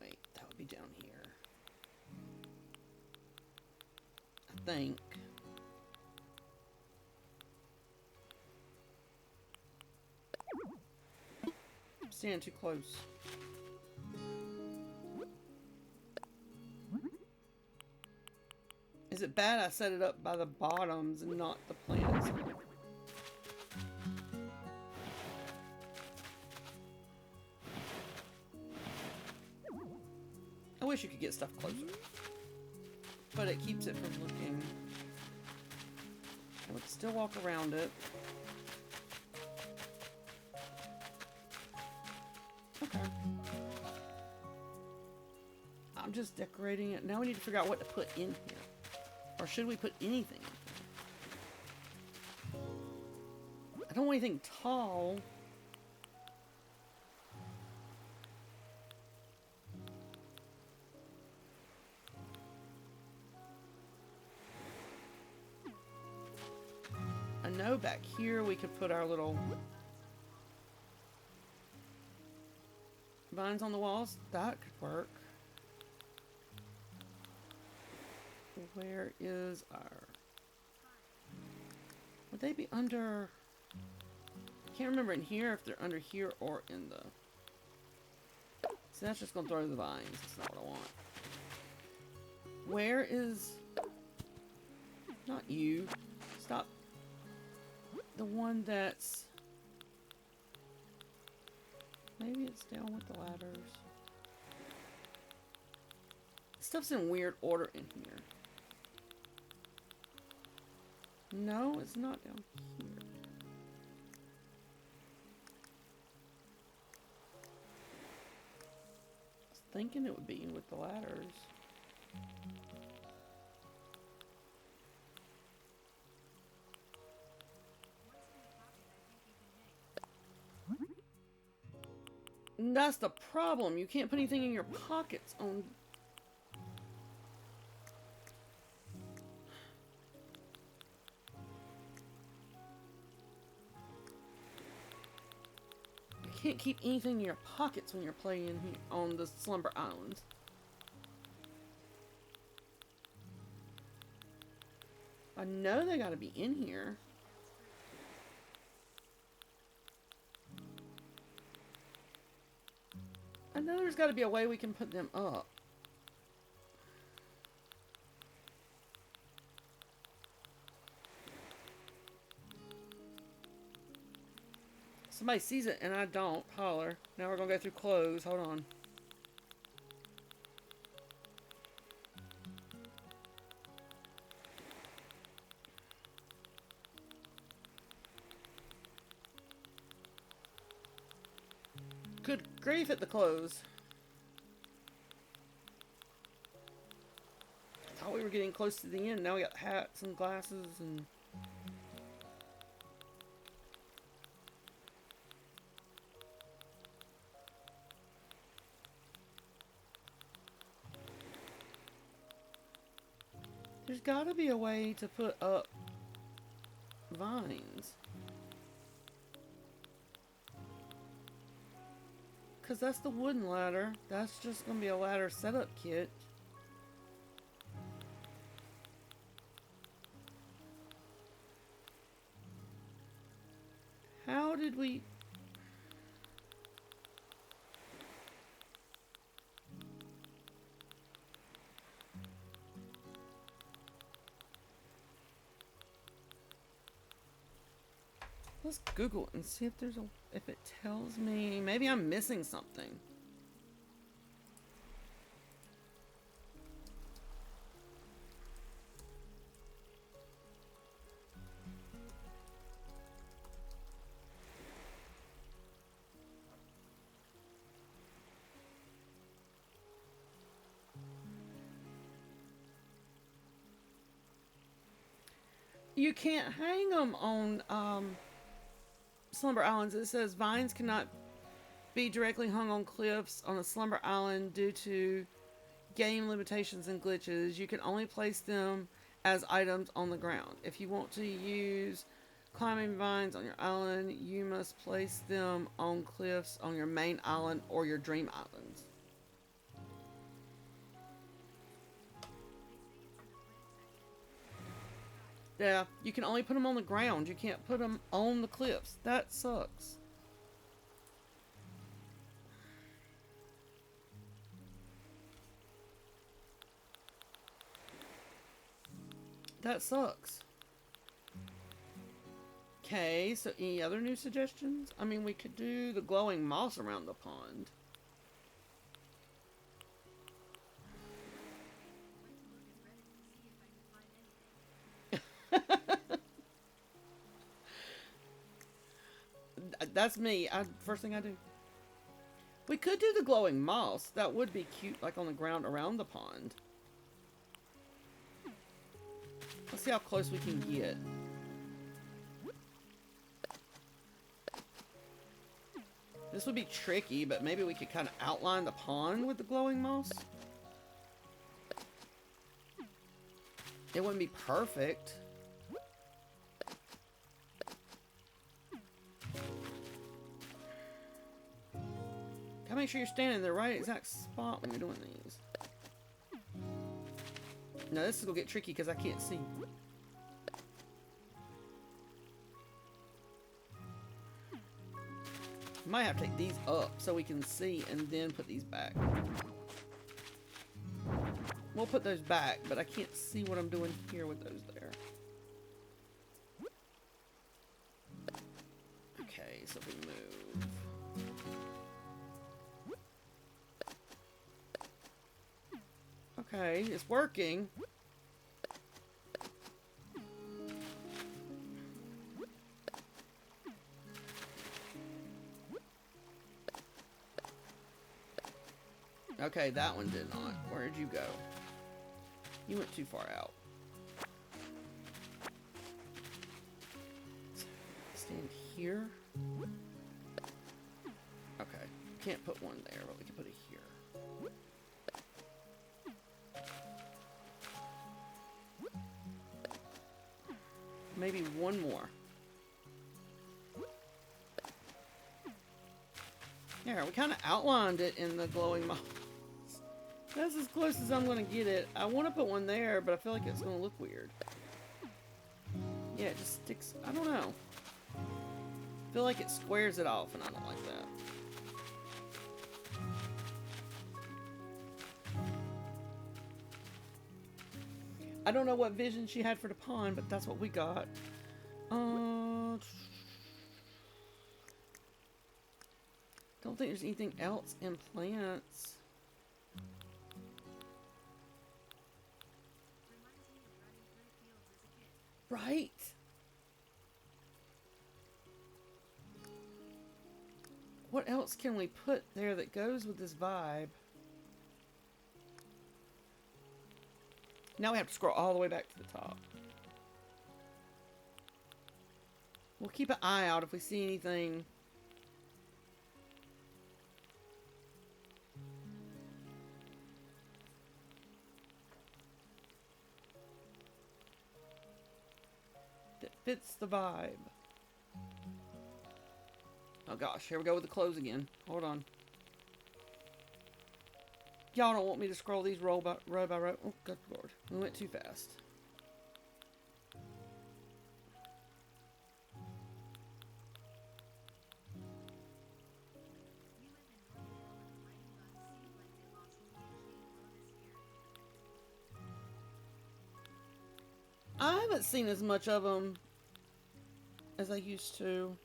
Wait, that would be down here. I think. I'm standing too close. Is it bad I set it up by the bottoms and not the plants? I wish you could get stuff closer. But it keeps it from looking... I would still walk around it. Okay. I'm just decorating it. Now we need to figure out what to put in here. Or should we put anything in here? I don't want anything tall. I know back here we could put our little vines on the walls. That could work. Where is our... Would they be under... I can't remember in here if they're under here or in the... So that's just going to throw the vines. That's not what I want. Where is... Not you. Stop. The one that's... Maybe it's down with the ladders. Stuff's in weird order in here. No, it's not down here. I was thinking it would be with the ladders. And that's the problem. You can't put anything in your pockets on... You can't keep anything in your pockets when you're playing on the Slumber Island. I know they gotta be in here. I know there's gotta be a way we can put them up. Somebody sees it and I don't. Holler. Now we're gonna go through clothes. Hold on. Good grief at the clothes. I thought we were getting close to the end. Now we got hats and glasses and... There's gotta be a way to put up vines. Because that's the wooden ladder. That's just gonna be a ladder setup kit. How did we... Let's Google and see if there's a... If it tells me... Maybe I'm missing something. You can't hang them on Slumber Islands. It says vines cannot be directly hung on cliffs on a Slumber Island due to game limitations and glitches. You can only place them as items on the ground. If you want to use climbing vines on your island, you must place them on cliffs on your main island or your dream islands. Yeah, you can only put them on the ground. You can't put them on the cliffs. That sucks. That sucks. Okay, so any other new suggestions? I mean, we could do the glowing moss around the pond. That's me. First thing I do. We could do the glowing moss. That would be cute, like on the ground around the pond. Let's see how close we can get. This would be tricky, but maybe we could kind of outline the pond with the glowing moss. It wouldn't be perfect. Gotta make sure you're standing in the right exact spot when you're doing these. No, this is gonna get tricky because I can't see. Might have to take these up so we can see and then put these back. We'll put those back, but I can't see what I'm doing here with those there. Okay, so we move. Okay, it's working. Okay, that one did not. Where'd you go? You went too far out. Stand here. Okay, can't put one there, but we can put it here. Maybe one more. There, we kind of outlined it in the glowing moss. That's as close as I'm going to get it. I want to put one there, but I feel like it's going to look weird. Yeah, it just sticks. I don't know. I feel like it squares it off, and I don't like that. I don't know what vision she had for the pond, but that's what we got. Don't think there's anything else in plants. Right? What else can we put there that goes with this vibe? Now we have to scroll all the way back to the top. We'll keep an eye out if we see anything. That fits the vibe. Oh gosh, here we go with the clothes again. Hold on. Y'all don't want me to scroll these row by row. Oh, good lord. We went too fast. I haven't seen as much of them as I used to.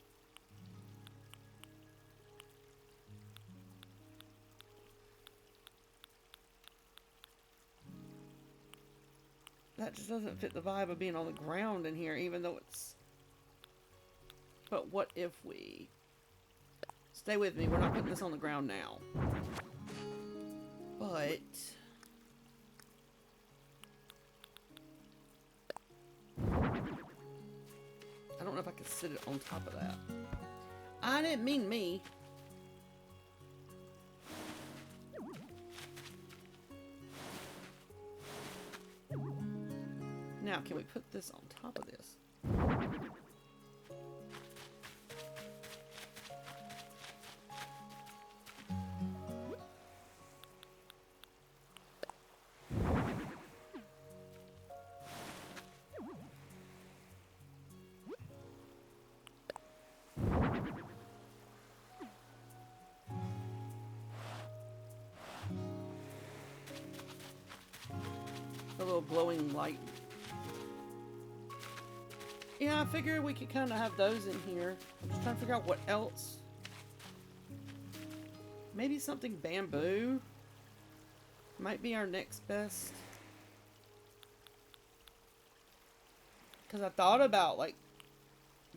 That just doesn't fit the vibe of being on the ground in here, even though it's... But what if we... Stay with me, we're not putting this on the ground now. But... I don't know if I can sit it on top of that. I didn't mean me. Now, can we put this on top of this? A little glowing light. Yeah, I figured we could kind of have those in here. I'm just trying to figure out what else. Maybe something bamboo might be our next best. Because I thought about, like,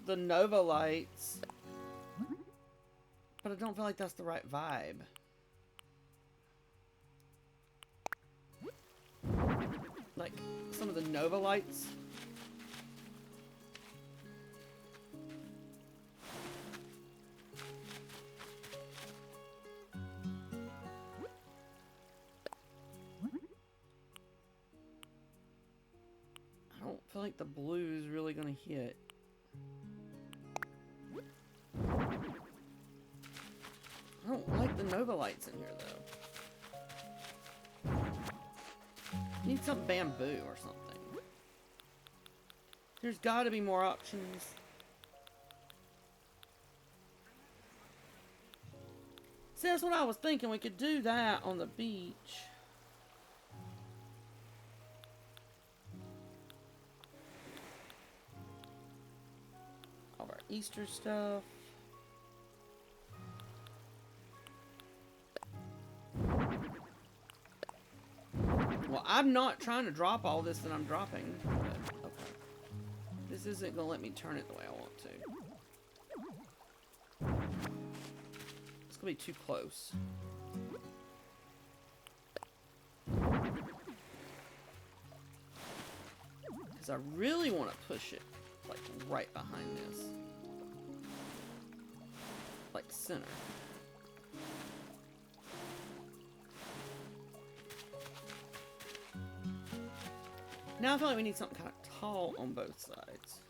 the Nova lights. But I don't feel like that's the right vibe. Like, some of the Nova lights. I don't feel like the blue is really going to hit. I don't like the Nova lights in here, though. Need some bamboo or something. There's got to be more options. See, that's what I was thinking. We could do that on the beach. All of our Easter stuff. Well, I'm not trying to drop all this that I'm dropping. But, okay. This isn't going to let me turn it the way I want to. It's going to be too close. Because I really want to push it, like, right behind this. Like, center. Now I feel like we need something kind of tall on both sides.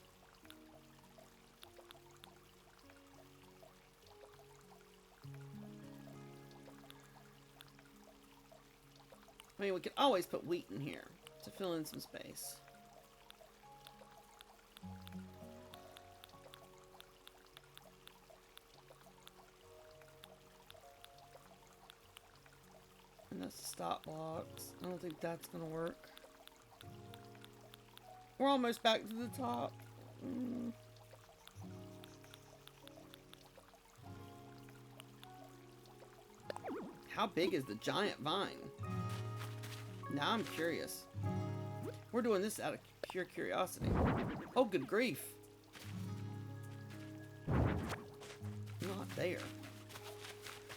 I mean, we could always put wheat in here to fill in some space. And that's the stop blocks. I don't think that's going to work. We're almost back to the top. How big is the giant vine? Now I'm curious. We're doing this out of pure curiosity. Oh, good grief. Not there.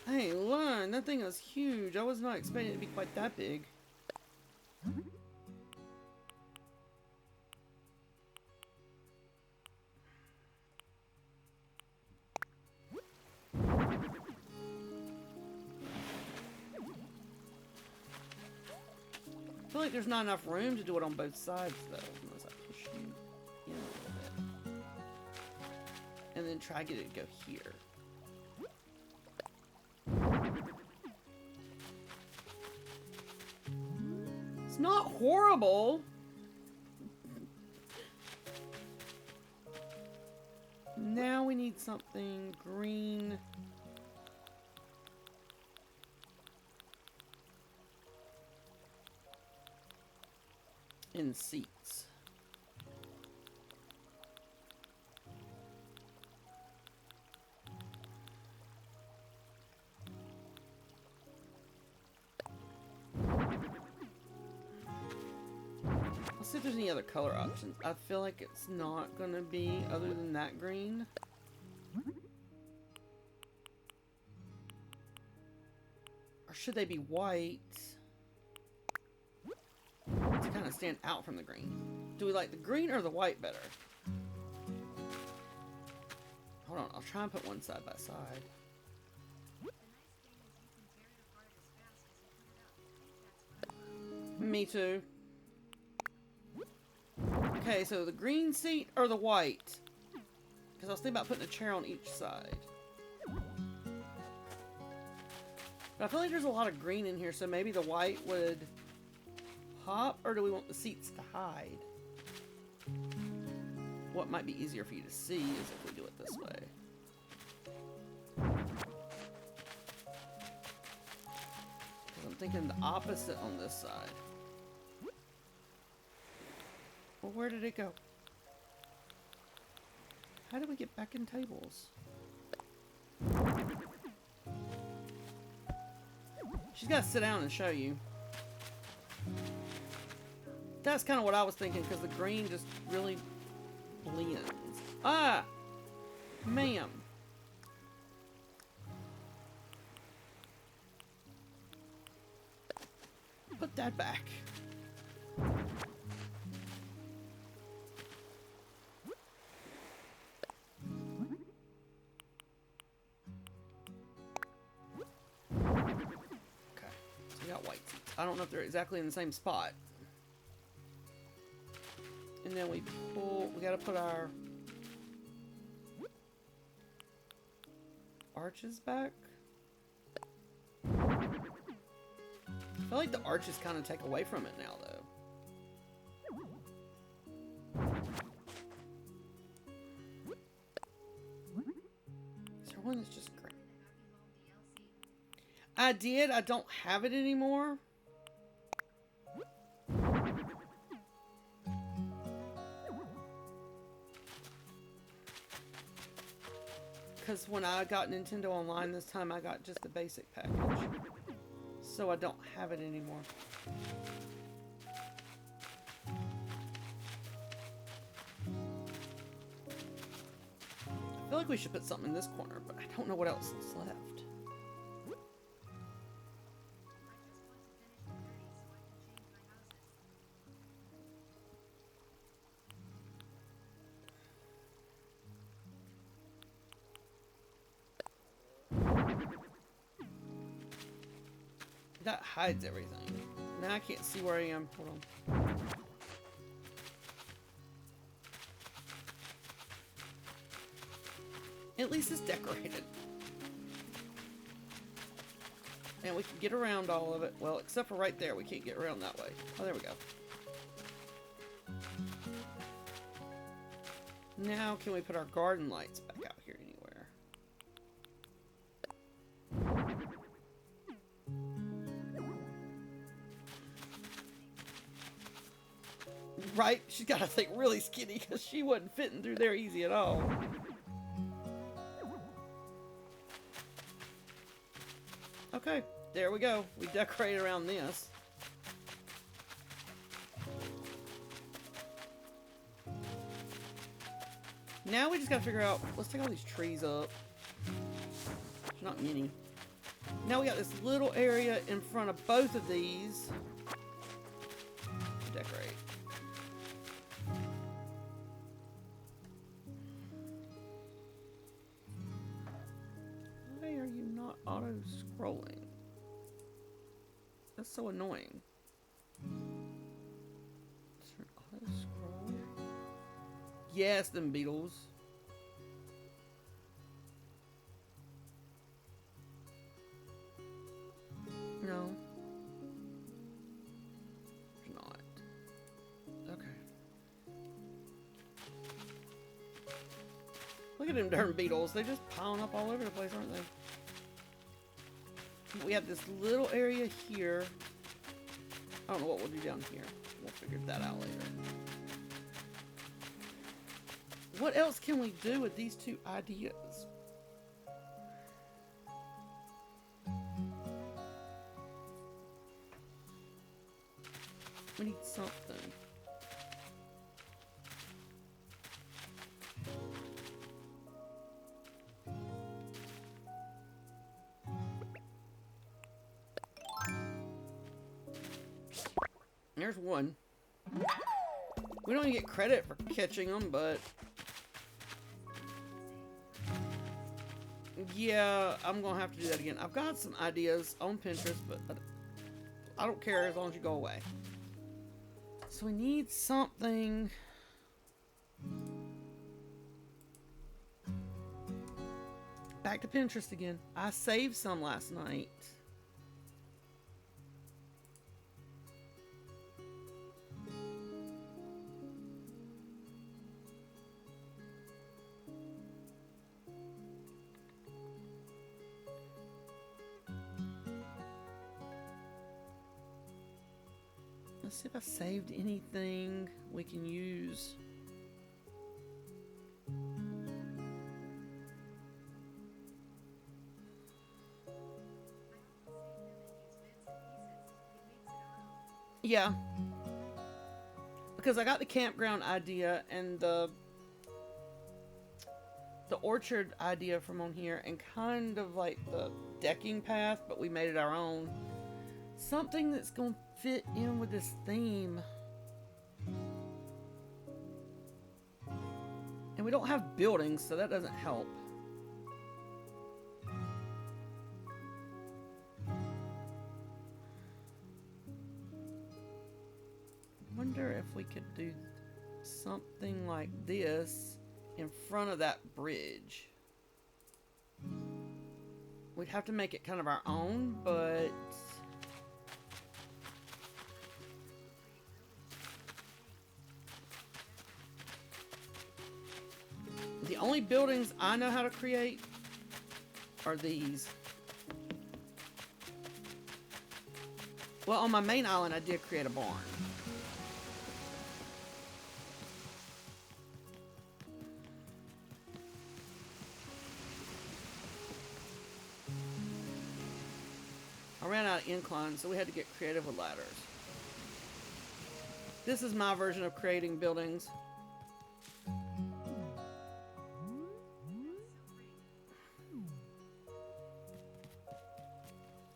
Hey, Lon, that thing is huge. I was not expecting it to be quite that big. I feel like there's not enough room to do it on both sides, though. Unless I push you in a little bit. And then try to get it to go here. It's not horrible. Now we need something green. In seats. Let's see if there's any other color options. I feel like it's not gonna be other than that green. Or should they be white? To kind of stand out from the green. Do we like the green or the white better? Hold on, I'll try and put one side by side. Me too. Okay, so the green seat or the white? Because I was thinking about putting a chair on each side. But I feel like there's a lot of green in here, so maybe the white would pop, or do we want the seats to hide? What might be easier for you to see is if we do it this way. Because I'm thinking the opposite on this side. Well, where did it go? How do we get back in tables? She's got to sit down and show you. That's kind of what I was thinking, because the green just really blends. Ah! Ma'am. Put that back. I don't know if they're exactly in the same spot. And then we pull, we gotta put our arches back. I feel like the arches kind of take away from it now, though. Is there one that's just great? I did. I don't have it anymore. Because when I got Nintendo Online this time, I got just the basic package. So I don't have it anymore. I feel like we should put something in this corner, but I don't know what else is left. That hides everything. Now I can't see where I am. Hold on. At least it's decorated. And we can get around all of it. Well, except for right there. We can't get around that way. Oh, there we go. Now can we put our garden lights back out here anywhere? Right? She's got to think really skinny because she wasn't fitting through there easy at all. Okay, there we go. We decorate around this. Now we just got to figure out, let's take all these trees up. There's not many. Now we got this little area in front of both of these to decorate. Auto-scrolling. That's so annoying. Is there an auto-scroll? Yes, them beetles. No. There's not. Okay. Look at them darn beetles. They're just piling up all over the place, aren't they? We have this little area here. I don't know what we'll do down here. We'll figure that out later. What else can we do with these two ideas? We need something. There's one. We don't even get credit for catching them, but yeah, I'm gonna have to do that again. I've got some ideas on Pinterest, but I don't care as long as you go away. So we need something. Back to Pinterest again. I saved some last night. Let's see if I saved anything we can use. Yeah. Because I got the campground idea and the orchard idea from on here, and kind of like the decking path, but we made it our own. Something that's going to fit in with this theme. And we don't have buildings, so that doesn't help. Wonder if we could do something like this in front of that bridge. We'd have to make it kind of our own, but the only buildings I know how to create are these. Well, on my main island, I did create a barn. I ran out of inclines, so we had to get creative with ladders. This is my version of creating buildings.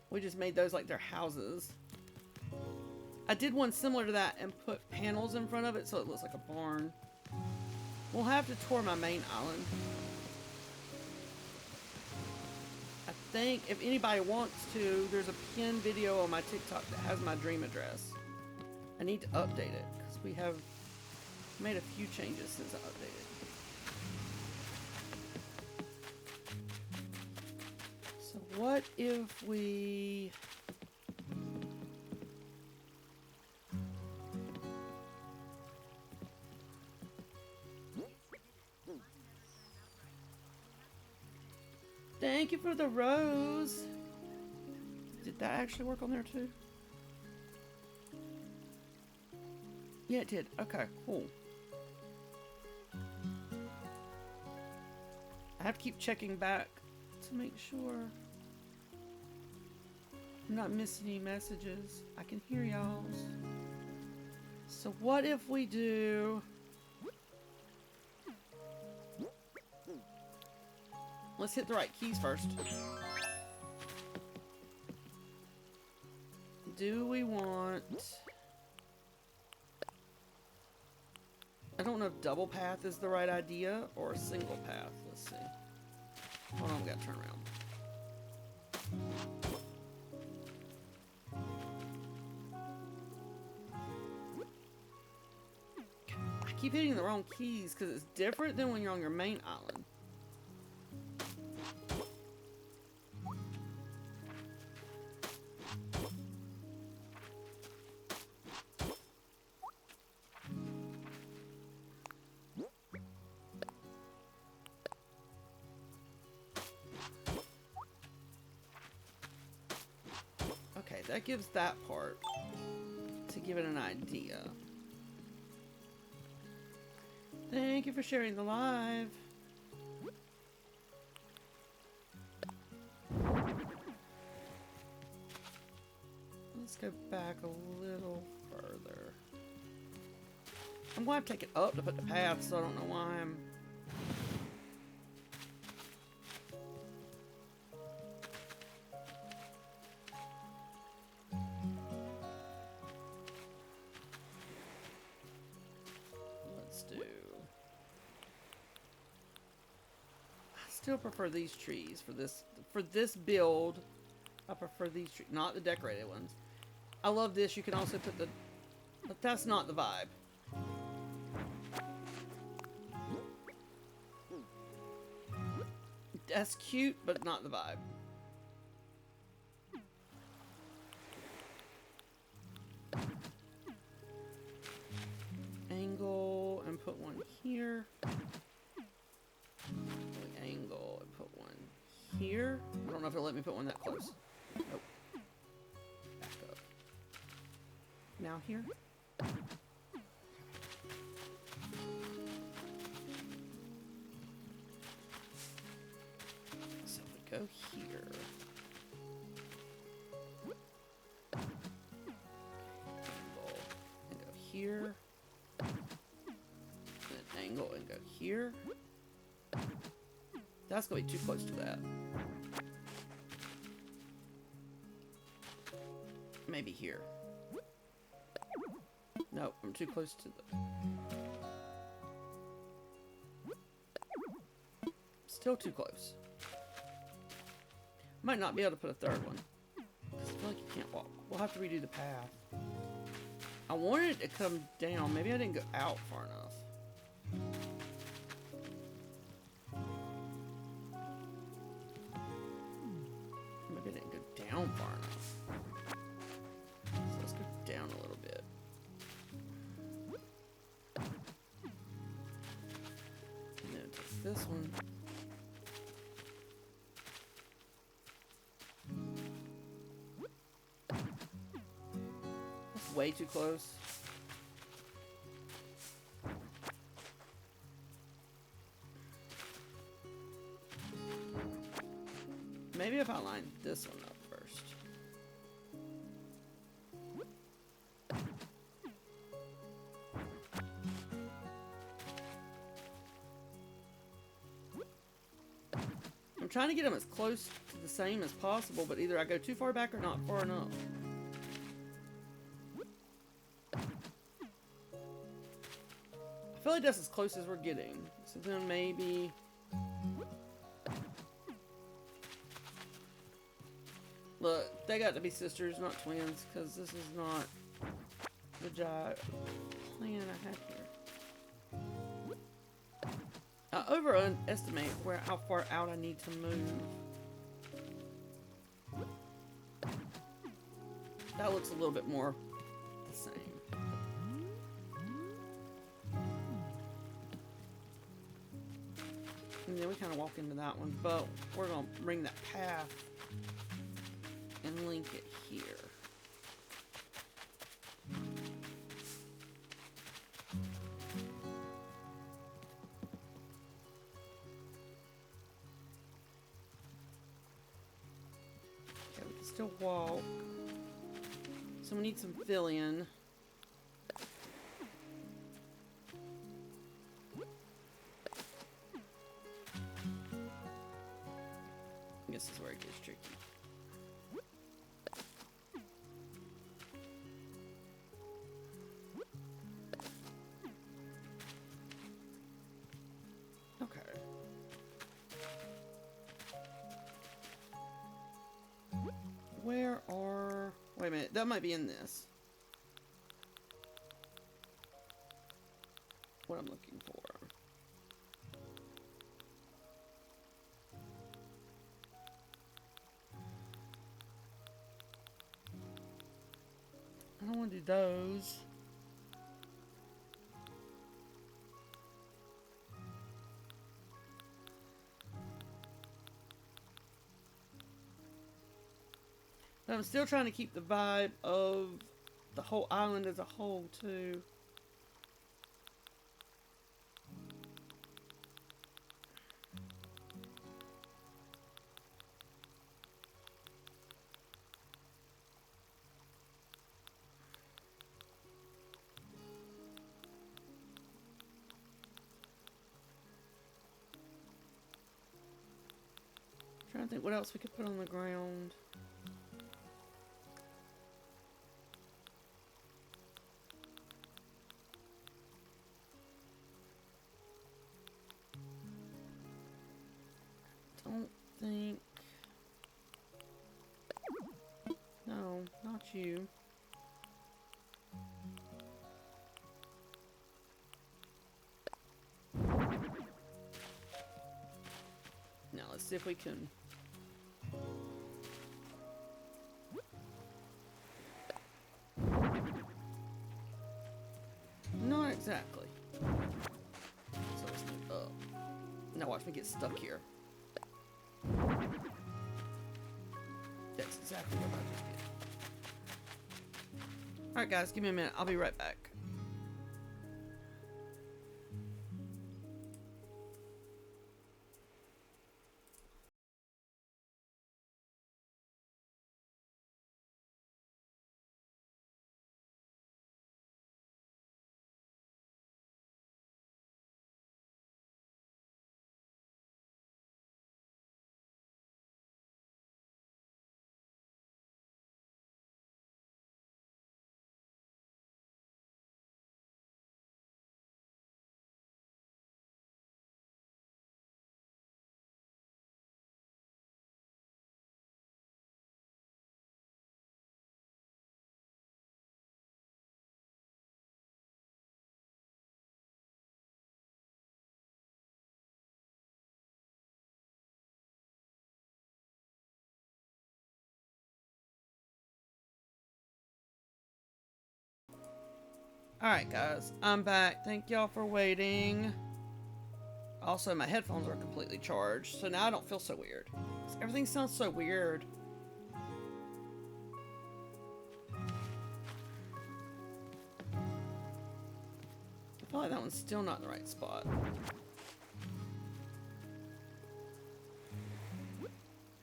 We just made those like their houses. I did one similar to that and put panels in front of it so it looks like a barn. We'll have to tour my main island. I think if anybody wants to, there's a pinned video on my TikTok that has my dream address. I need to update it because we have made a few changes since I updated. So what if we... Thank you for the rose. Did that actually work on there too? Yeah, it did. Okay, cool. I have to keep checking back to make sure I'm not missing any messages. I can hear y'all. So what if we do... Let's hit the right keys first. Do we want... I don't know if double path is the right idea or a single path. Let's see. Hold on, we gotta turn around. I keep hitting the wrong keys because it's different than when you're on your main island. Okay, that gives that part to give it an idea. Thank you for sharing the live. Let's go back a little further. I'm going to take it up to put the path, so I don't know why I'm... Still prefer these trees for this build. I prefer these trees, not the decorated ones. I love this. You can also put the, but that's not the vibe. That's cute, but not the vibe. Angle and put one here. Angle and put one here. I don't know if it'll let me put one that close. Nope. Back up. Now here. So if we go here. Angle. here. Then angle and go here. That's gonna be too close to that. Maybe here. No, I'm too close to the... Still too close. Might not be able to put a third one. I feel like you can't walk. We'll have to redo the path. I wanted it to come down. Maybe I didn't go out far enough. Maybe I didn't go down far enough. So let's go down a little bit. And then take this one. That's way too close. Maybe if I line this one up first. I'm trying to get them as close to the same as possible, but either I go too far back or not far enough. I feel like that's as close as we're getting. So then maybe... Look, they got to be sisters, not twins, because this is not the giant plan I had here. I overestimate how far out I need to move. That looks a little bit more the same. And then we kind of walk into that one, but we're going to bring that path and link it here. Okay, we can still walk. So we need some fill-in. I guess this is where it gets tricky. Where are... Wait a minute, that might be in this. What I'm looking for. I don't want to do those. But I'm still trying to keep the vibe of the whole island as a whole, too. Trying to think what else we could put on the ground. Don't think... No, not you. Now let's see if we can... Not exactly. So let's move up. Now watch me get stuck here. That's exactly what I just did. Alright guys, give me a minute. I'll be right back. Alright guys, I'm back. Thank y'all for waiting. Also, my headphones are completely charged, so now I don't feel so weird. Everything sounds so weird. I feel like that one's still not in the right spot.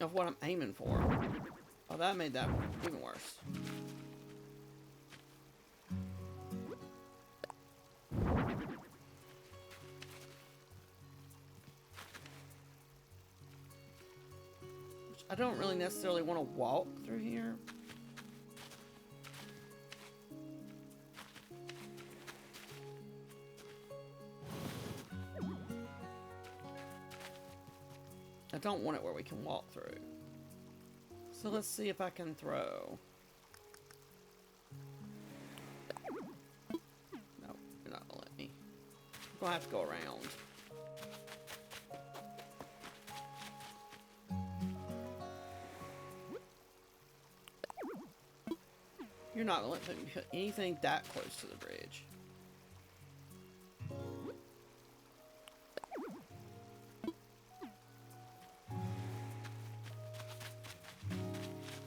Of what I'm aiming for. Oh, that made that even worse. I don't really necessarily want to walk through here. I don't want it where we can walk through. So let's see if I can throw. No, you're not gonna let me. I'm gonna have to go around. You're not gonna let me put anything that close to the bridge.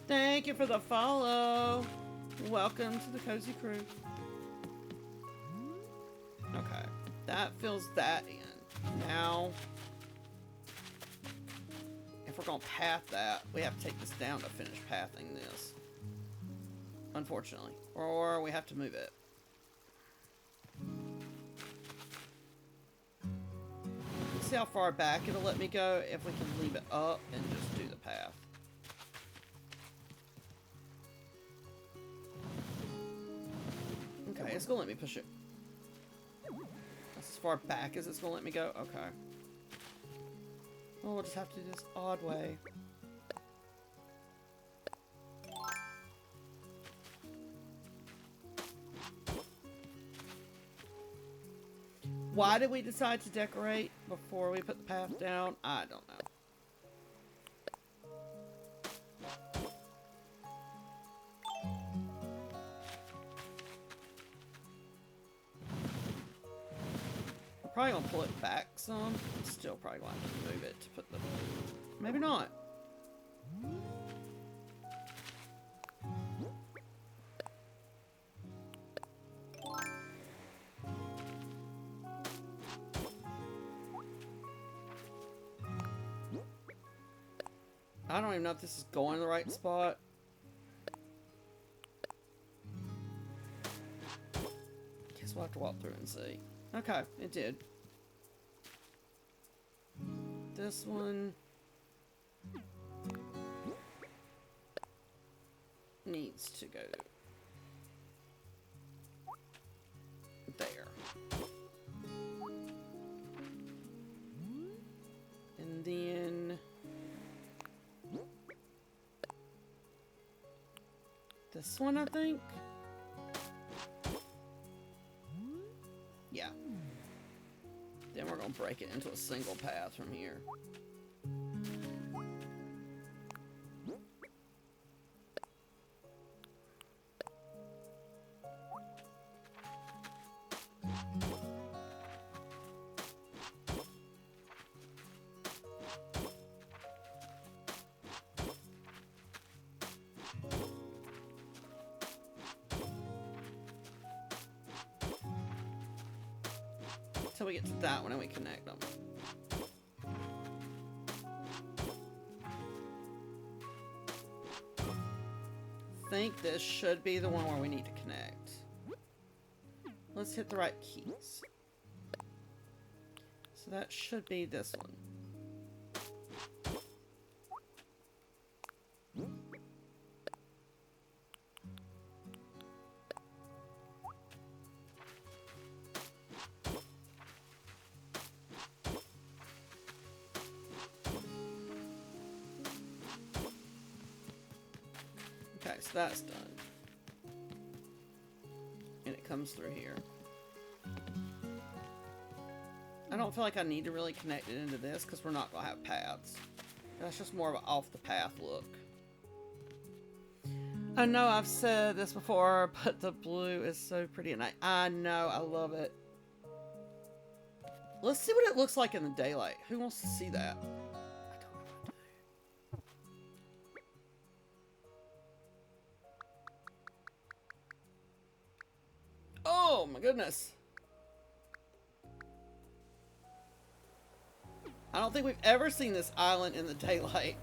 Thank you for the follow. Welcome to the Cozy Crew. Okay, that fills that in. Now, if we're gonna path that, we have to take this down to finish pathing this. Unfortunately. Or we have to move it. Let's see how far back it'll let me go if we can leave it up and just do the path. Okay, it's gonna let me push it. That's as far back as it's gonna let me go? Okay. Well, we'll just have to do this odd way. Why did we decide to decorate before we put the path down? I don't know. We're probably gonna pull it back some. Still probably gonna have to move it to put the... Maybe not. I don't even know if this is going to the right spot. Guess we'll have to walk through and see. Okay, it did. This one needs to go there. And then this one, I think. Yeah. Then we're gonna break it into a single path from here. Until we get to that one and we connect them. I think this should be the one where we need to connect. Let's hit the right keys. So that should be this one. Okay, so that's done. And it comes through here. I don't feel like I need to really connect it into this because we're not going to have paths. That's just more of an off the path look. I know I've said this before, but the blue is so pretty at night. I know, I love it. Let's see what it looks like in the daylight. Who wants to see that? I don't know what to do. Oh my goodness. I don't think we've ever seen this island in the daylight.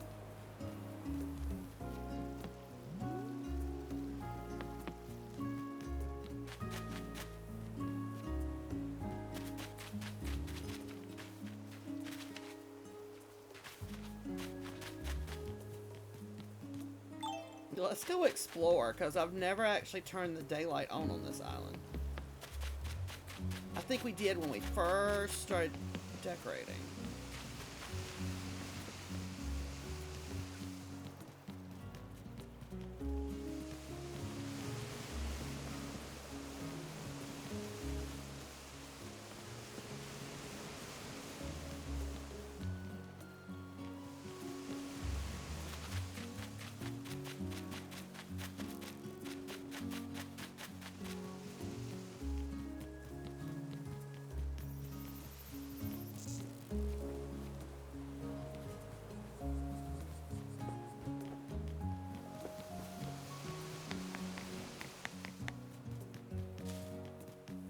Let's go explore, because I've never actually turned the daylight on this island. I think we did when we first started decorating.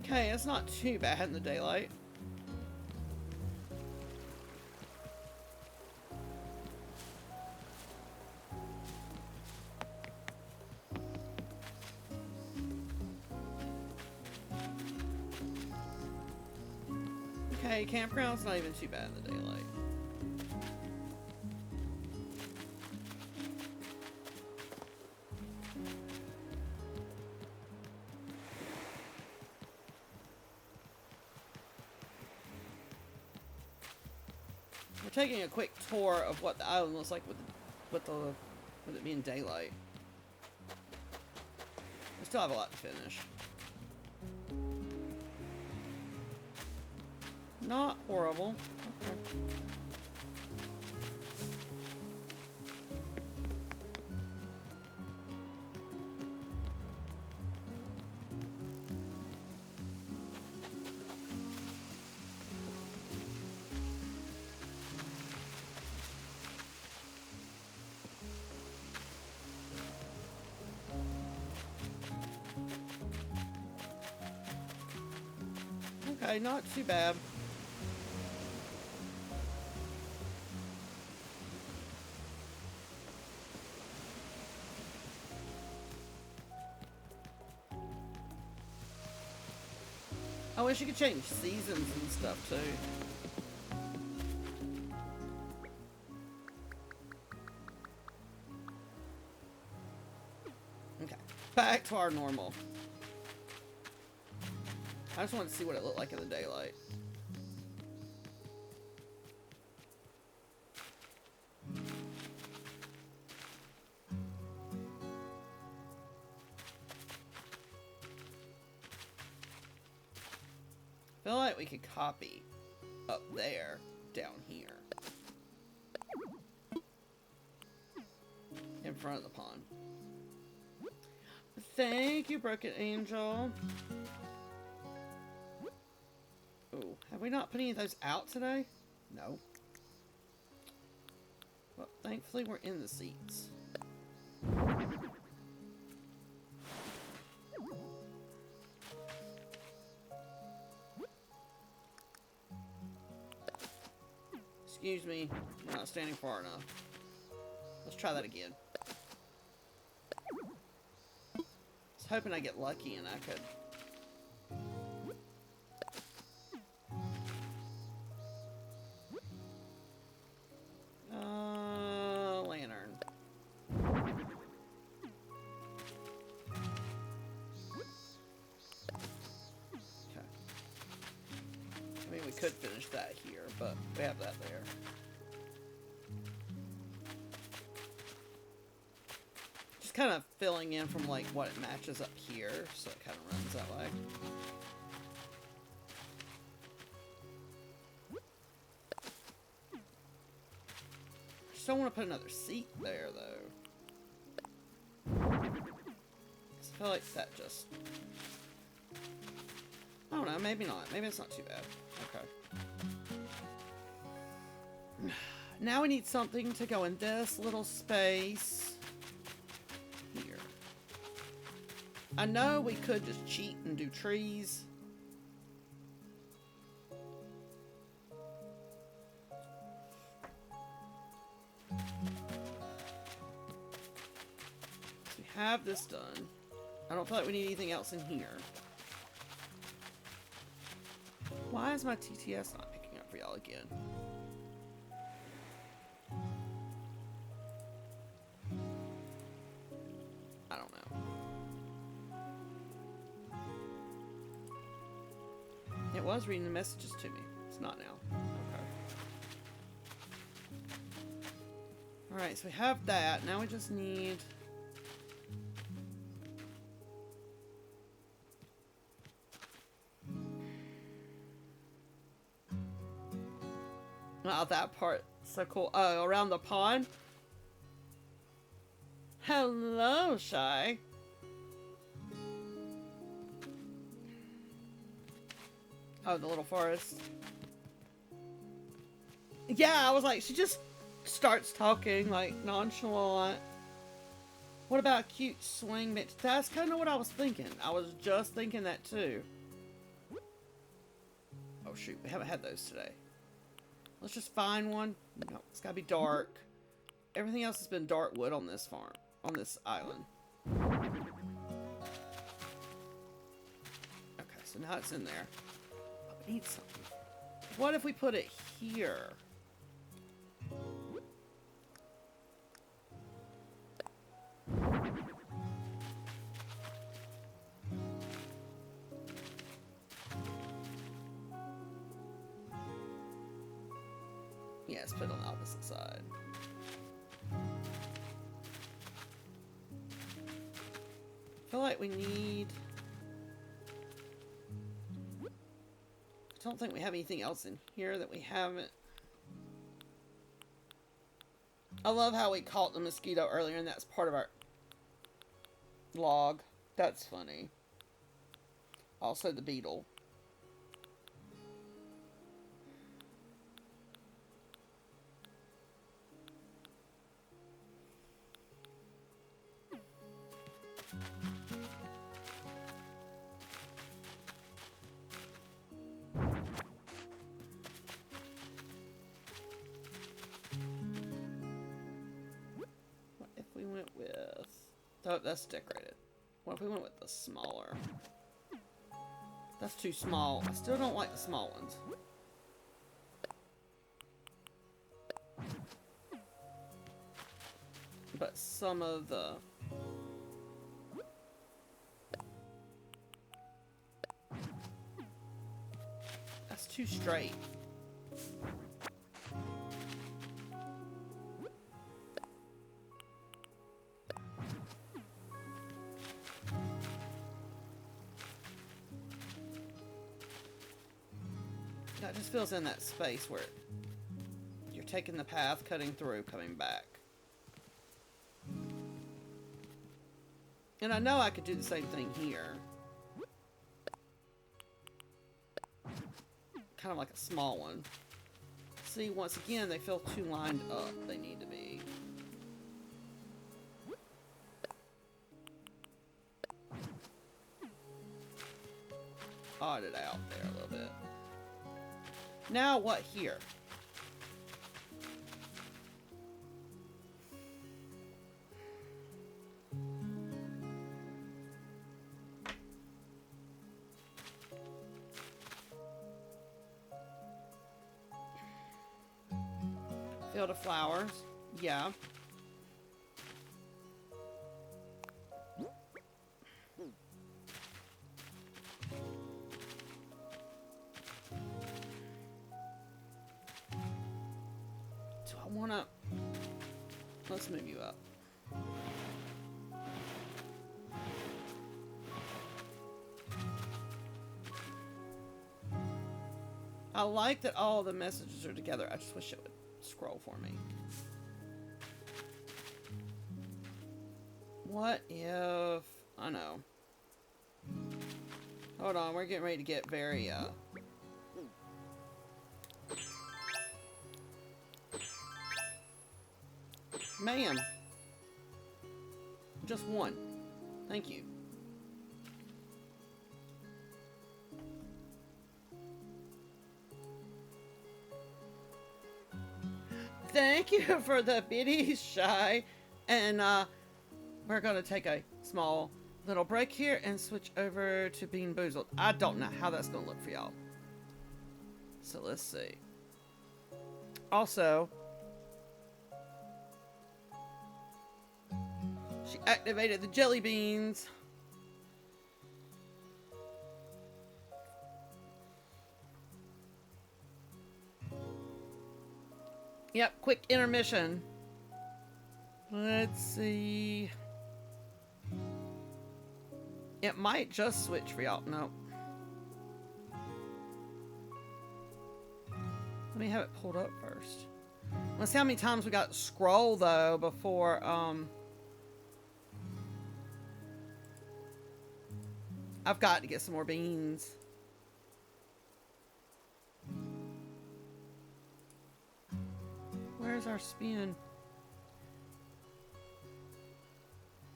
Okay, it's not too bad in the daylight. Okay, campground's not even too bad in the daylight. We're taking a quick tour of what the island looks like with it being daylight. We still have a lot to finish. Not horrible. Okay. Okay, not too bad. I wish you could change seasons and stuff too. Okay, back to our normal. I just want to see what it looked like in the daylight. I feel like we could copy up there, down here. In front of the pond. Thank you, Broken Angel. Ooh, have we not put any of those out today? No. Well, thankfully we're in the seats. Excuse me, I'm not standing far enough. Let's try that again. I was hoping I get lucky and I could... lantern. Okay. I mean, we could finish that here, but we have that there. Just kind of filling in from like what it matches up here, so it kind of runs that way. I just don't want to put another seat there, though. feel like that just... I don't know, maybe not. Maybe it's not too bad. Okay. Now we need something to go in this little space here. I know we could just cheat and do trees. We have this done. I don't feel like we need anything else in here. Why is my TTS not picking up for y'all again? I don't know. It was reading the messages to me. It's not now. Okay. Alright, so we have that. Now we just need... Wow, that part. So cool. Oh, around the pond? Hello, Shy. Oh, the little forest. Yeah, I was like, she just starts talking, like, nonchalant. What about a cute swing bench? That's kind of what I was thinking. I was just thinking that, too. Oh, shoot. We haven't had those today. Let's just find one. No, it's gotta be dark. Everything else has been dark wood on this farm. On this island. Okay, so now it's in there. But we need something. What if we put it here? Yes, put it on the opposite side. I feel like we need... I don't think we have anything else in here that we haven't... I love how we caught the mosquito earlier and that's part of our log. That's funny. Also the beetle. Oh, that's decorated. What if we went with the smaller? That's too small. I still don't like the small ones. But some of the... That's too straight. It just feels in that space where you're taking the path, cutting through, coming back. And I know I could do the same thing here. Kind of like a small one. See, once again, they feel too lined up. They need to be. Odd it out there a little bit. Now what here? Field of flowers. Yeah. Let's move you up. I like that all the messages are together. I just wish it would scroll for me. What if... I know. Hold on, we're getting ready to get very, Ma'am. Just one. Thank you. Thank you for the biddies, Shy. And, we're gonna take a small little break here and switch over to Bean Boozled. I don't know how that's gonna look for y'all. So let's see. Also, she activated the jelly beans. Yep, quick intermission. Let's see. It might just switch for y'all. No. Let me have it pulled up first. Let's see how many times we got to scroll though before I've got to get some more beans. Where's our spin?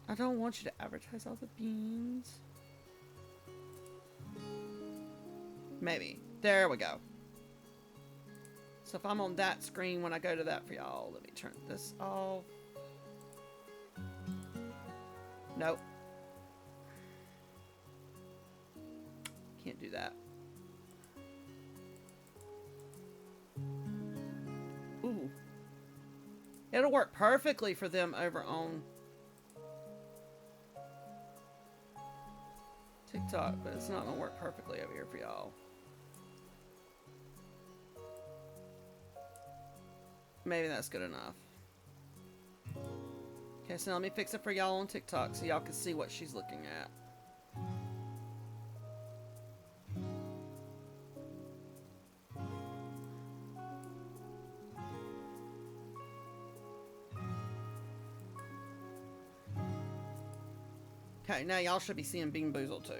I don't want you to advertise all the beans. Maybe. There we go. So if I'm on that screen when I go to that for y'all, let me turn this off. Nope. Can't do that. Ooh. It'll work perfectly for them over on TikTok, but it's not gonna work perfectly over here for y'all. Maybe that's good enough. Okay, so let me fix it for y'all on TikTok so y'all can see what she's looking at. Okay, now y'all should be seeing Bean Boozled too.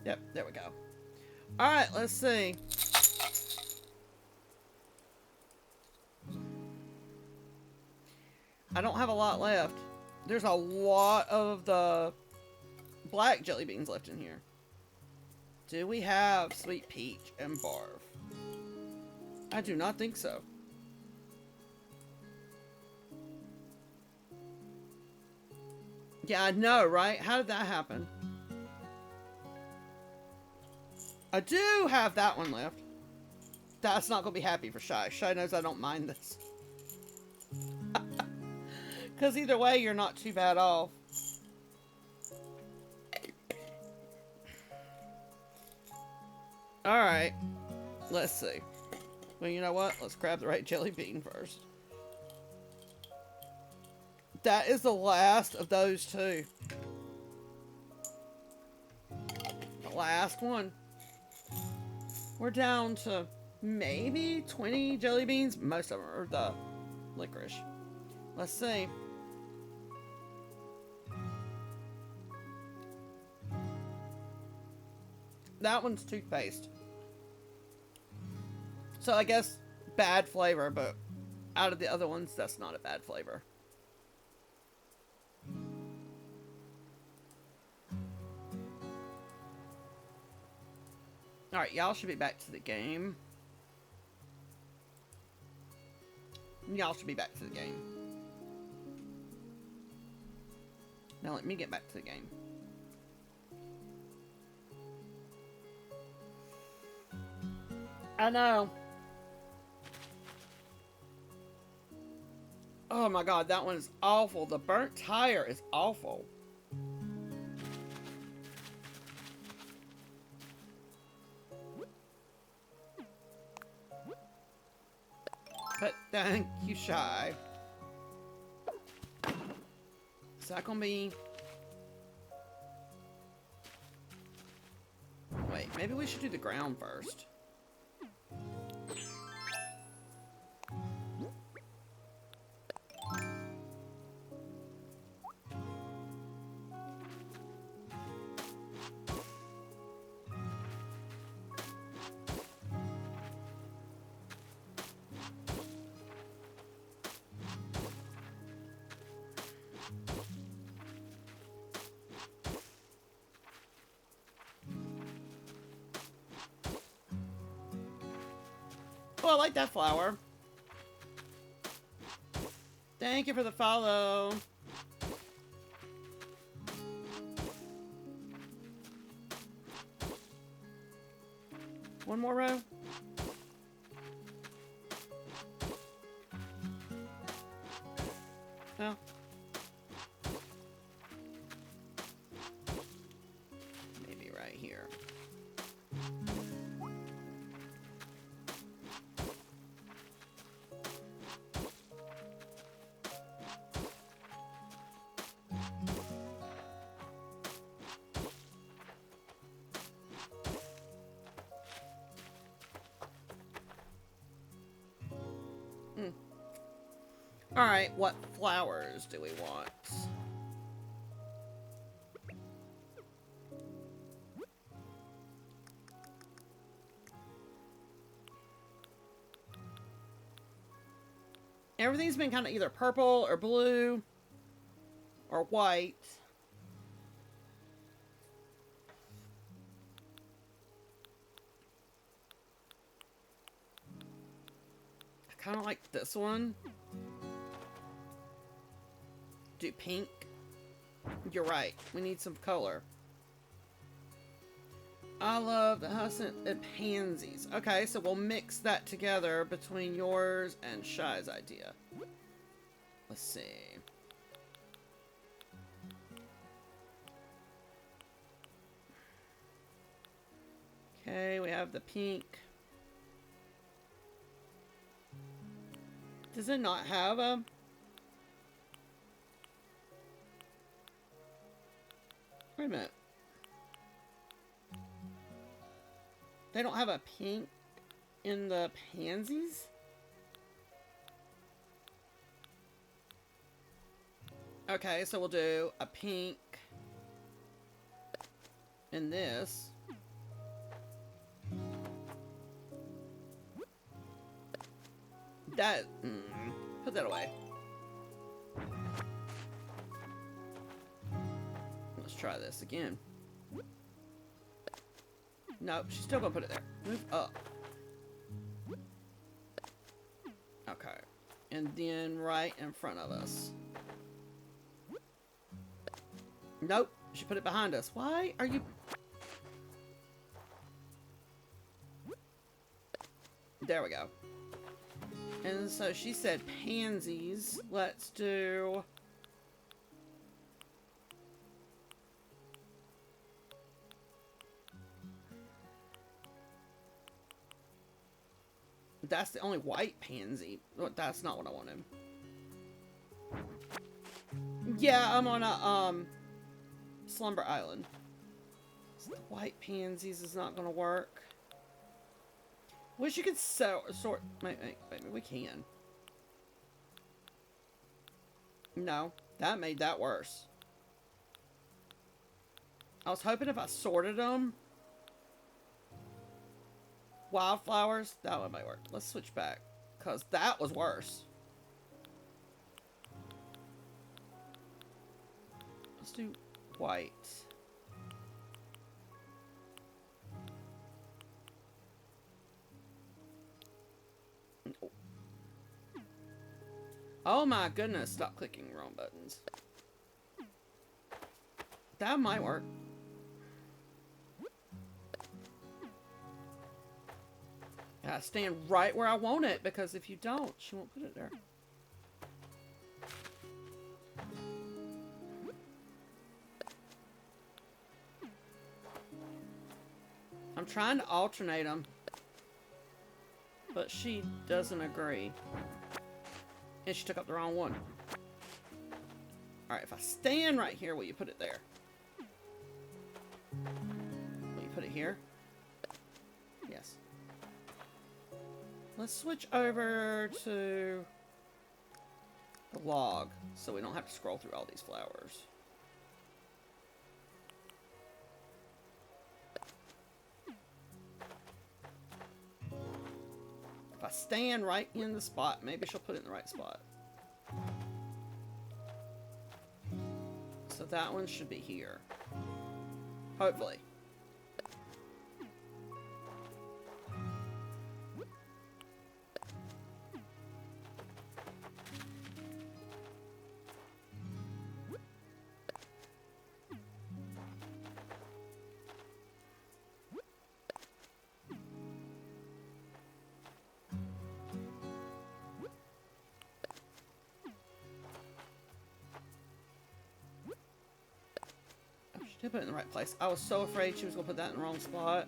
Yep, there we go. Alright, let's see. I don't have a lot left. There's a lot of the black jelly beans left in here. Do we have Sweet Peach and Barf? I do not think so. Yeah, I know, right? How did that happen? I do have that one left. That's not going to be happy for Shy. Shy knows I don't mind this. Because either way, you're not too bad off. Alright. Let's see. Well, you know what? Let's grab the right jelly bean first. That is the last of those two. The last one. We're down to maybe 20 jelly beans. Most of them are the licorice. Let's see. That one's toothpaste. So I guess bad flavor, but out of the other ones, that's not a bad flavor. Alright, y'all should be back to the game. Y'all should be back to the game. Now let me get back to the game. I know. Oh my god, that one is awful. The burnt tire is awful. But thank you, Shy. Is that gonna be... Wait, maybe we should do the ground first. Oh, I like that flower. Thank you for the follow. One more row. No. Maybe right here. Alright, what flowers do we want? Everything's been kind of either purple or blue or white. I kind of like this one. Do pink. You're right. We need some color. I love the hyacinth and pansies. Okay, so we'll mix that together between yours and Shy's idea. Let's see. Okay, we have the pink. Does it not have a... Wait a minute. They don't have a pink in the pansies? Okay, so we'll do a pink in this. That... put that away. Let's try this again. Nope, she's still gonna put it there. Move up. Okay. And then right in front of us. Nope, she put it behind us. Why are you... There we go. And so she said pansies. Let's do... That's the only white pansy. That's not what I wanted. Yeah, I'm on a, Slumber Island. So the white pansies is not gonna work. Wish you could sort... Maybe we can. No, that made that worse. I was hoping if I sorted them... Wildflowers, that one might work. Let's switch back, because that was worse. Let's do white. Oh my goodness, stop clicking the wrong buttons. That might work. Gotta stand right where I want it, because if you don't, she won't put it there. I'm trying to alternate them, but she doesn't agree. And she took up the wrong one. Alright, if I stand right here, will you put it there? Will you put it here? Yes. Let's switch over to the log, so we don't have to scroll through all these flowers. If I stand right in the spot, maybe she'll put it in the right spot. So that one should be here. Hopefully. She did put it in the right place. I was so afraid she was going to put that in the wrong spot.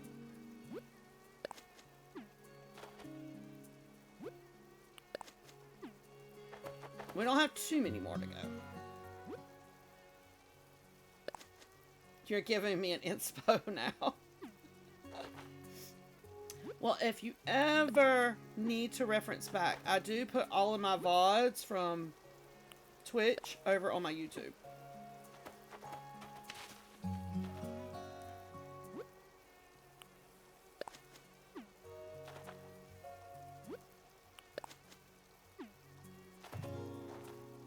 We don't have too many more to go. You're giving me an inspo now. Well, if you ever need to reference back, I do put all of my VODs from Twitch over on my YouTube.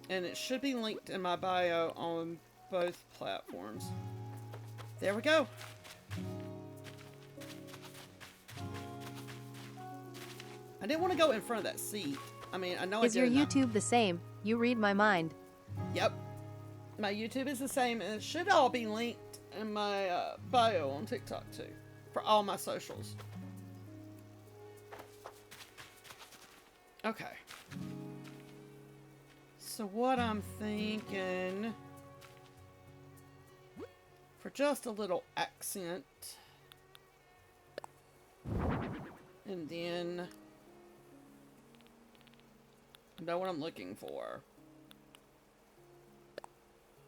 And it should be linked in my bio on both platforms. There we go. I didn't want to go in front of that seat. I mean, I know Is your YouTube the same? You read my mind. Yep. My YouTube is the same, and it should all be linked in my bio on TikTok too, for all my socials. Okay. So what I'm thinking, for just a little accent, and then I know what I'm looking for.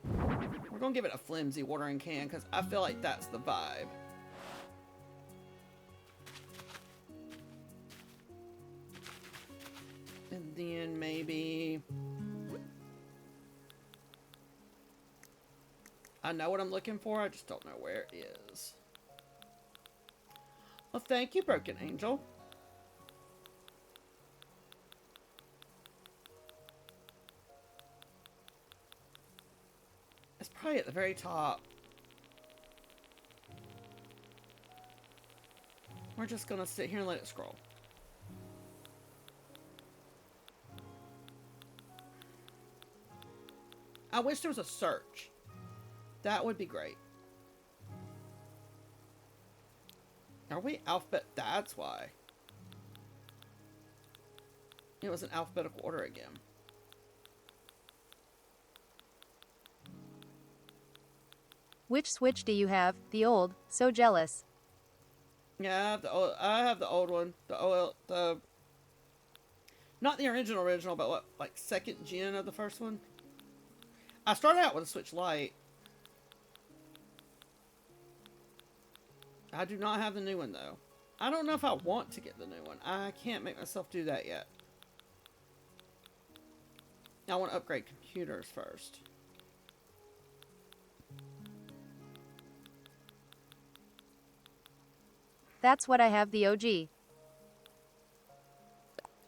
We're gonna give it a flimsy watering can because I feel like that's the vibe. And then maybe I know what I'm looking for, I just don't know where it is. Well, thank you, Broken Angel. It's probably at the very top. We're just gonna sit here and let it scroll. I wish there was a search. That would be great. Are we alphabet? That's why. It was in alphabetical order again. Which Switch do you have? The old. So jealous. Yeah, I have the old one. The not the original, but what, like second gen of the first one? I started out with a Switch Lite. I do not have the new one, though. I don't know if I want to get the new one. I can't make myself do that yet. I want to upgrade computers first. That's what I have, the OG.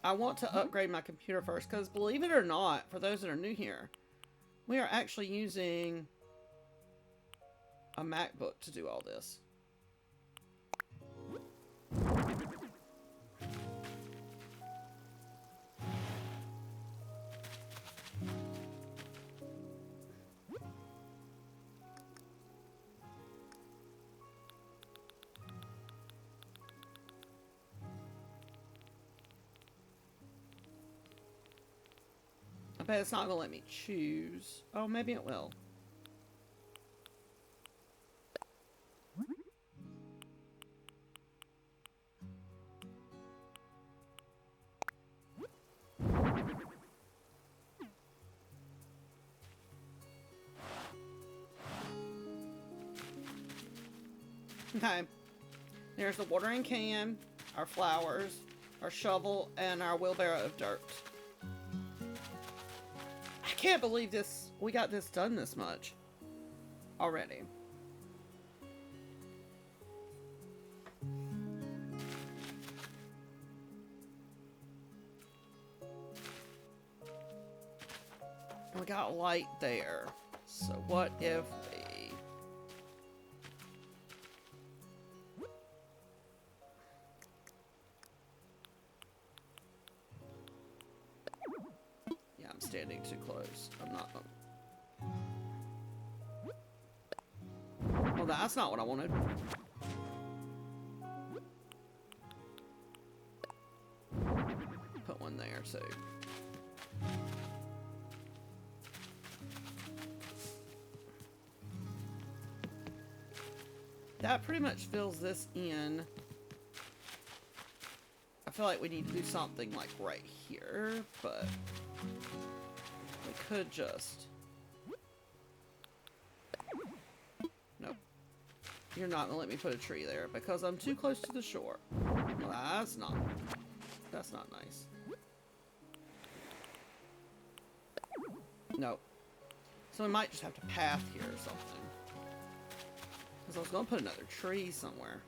I want to upgrade my computer first, because believe it or not, for those that are new here, we are actually using a MacBook to do all this. I bet it's not going to let me choose. Oh, maybe it will. Okay. There's the watering can, our flowers, our shovel, and our wheelbarrow of dirt. I can't believe this. We got this done this much already. We got light there. So what if we... Yeah, I'm standing too close. I'm not... Well, that's not what I wanted. Put one there, too. That pretty much fills this in. I feel like we need to do something like right here, but we could just... Nope. You're not gonna let me put a tree there because I'm too close to the shore. Well, that's not nice. Nope. So we might just have to path here or something. Because I was gonna put another tree somewhere.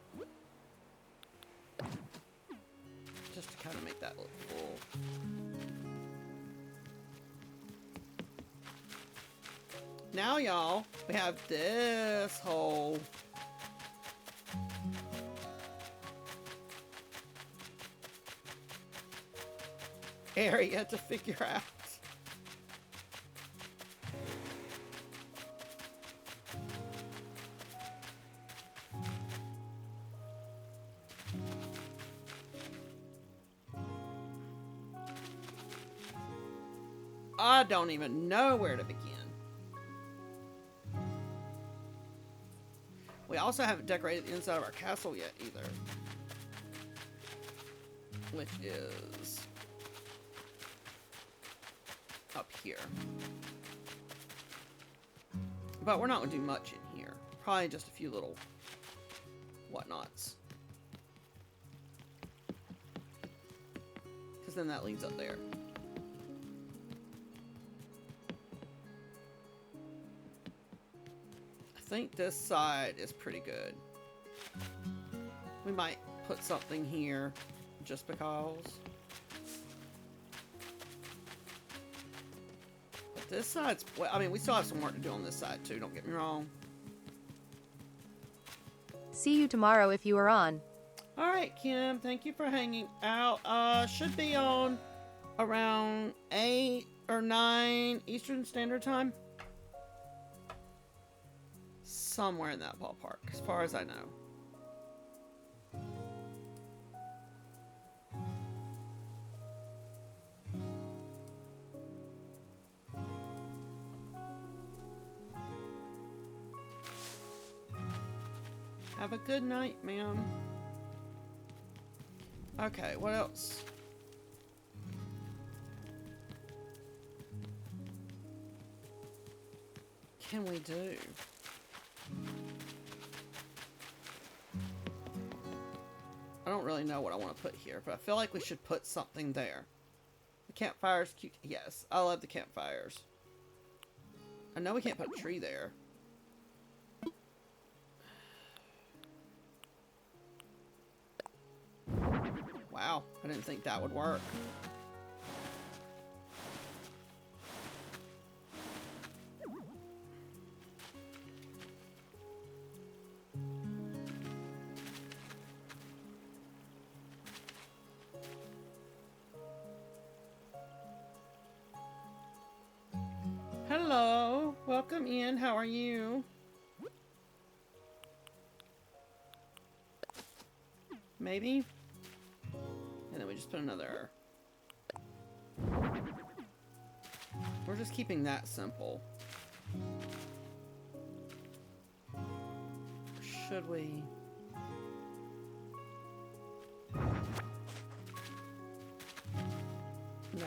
Just to kind of make that look full. Now, y'all, we have this whole area to figure out. I don't even know where to begin. We also haven't decorated the inside of our castle yet either. Which is up here. But we're not going to do much in here. Probably just a few little whatnots. Because then that leads up there. I think this side is pretty good. We might put something here just because. But this side's, well, I mean, we still have some work to do on this side too, don't get me wrong. See you tomorrow if you are on. Alright, Kim, thank you for hanging out. Should be on around 8 or 9 Eastern Standard Time. Somewhere in that ballpark, as far as I know. Have a good night, ma'am. Okay, what else? Can we do? I don't really know what I want to put here, but I feel like we should put something there. The campfire's cute. Yes, I love the campfires. I know we can't put a tree there. Wow, I didn't think that would work. Hello, welcome in. How are you? Maybe? And then we just put another. We're just keeping that simple. Should we? No,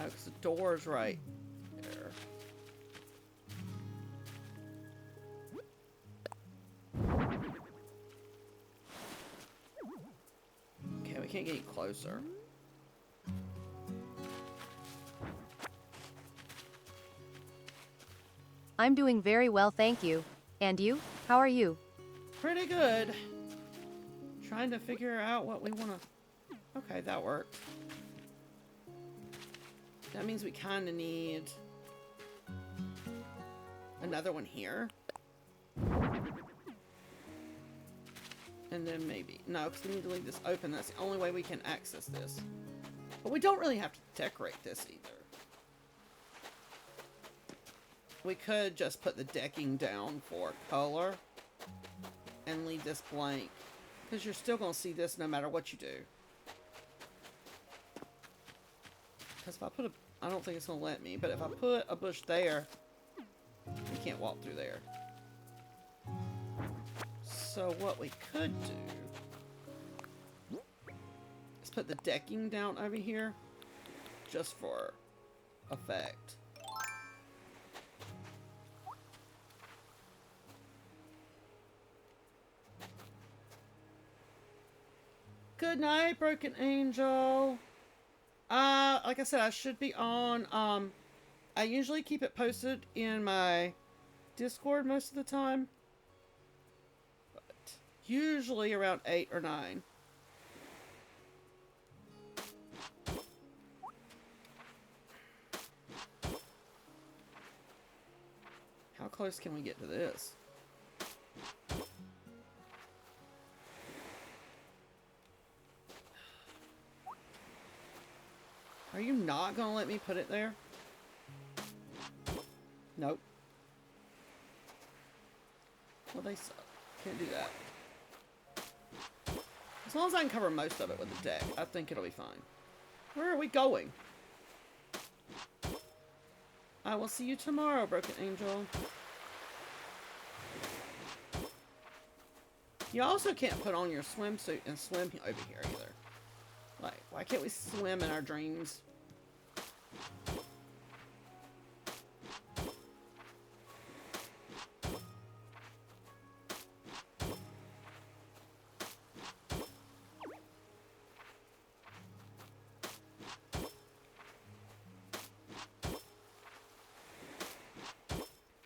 because the door's right there. Okay, we can't get any closer. I'm doing very well, thank you. And you? How are you? Pretty good. Trying to figure out what we want to... Okay, that worked. That means we kind of need another one here. And then maybe... No, because we need to leave this open. That's the only way we can access this. But we don't really have to decorate this either. We could just put the decking down for color and leave this blank. Because you're still going to see this no matter what you do. Because if I put a... I don't think it's going to let me. But if I put a bush there, you can't walk through there. So what we could do is put the decking down over here just for effect. Good night, Broken Angel. Like I said, I should be on. I usually keep it posted in my Discord most of the time. But usually around 8 or 9. How close can we get to this? Are you not gonna let me put it there? Nope. Well, they suck. Can't do that. As long as I can cover most of it with the deck, I think it'll be fine. Where are we going? I will see you tomorrow, Broken Angel. You also can't put on your swimsuit and swim over here either. Like, why can't we swim in our dreams?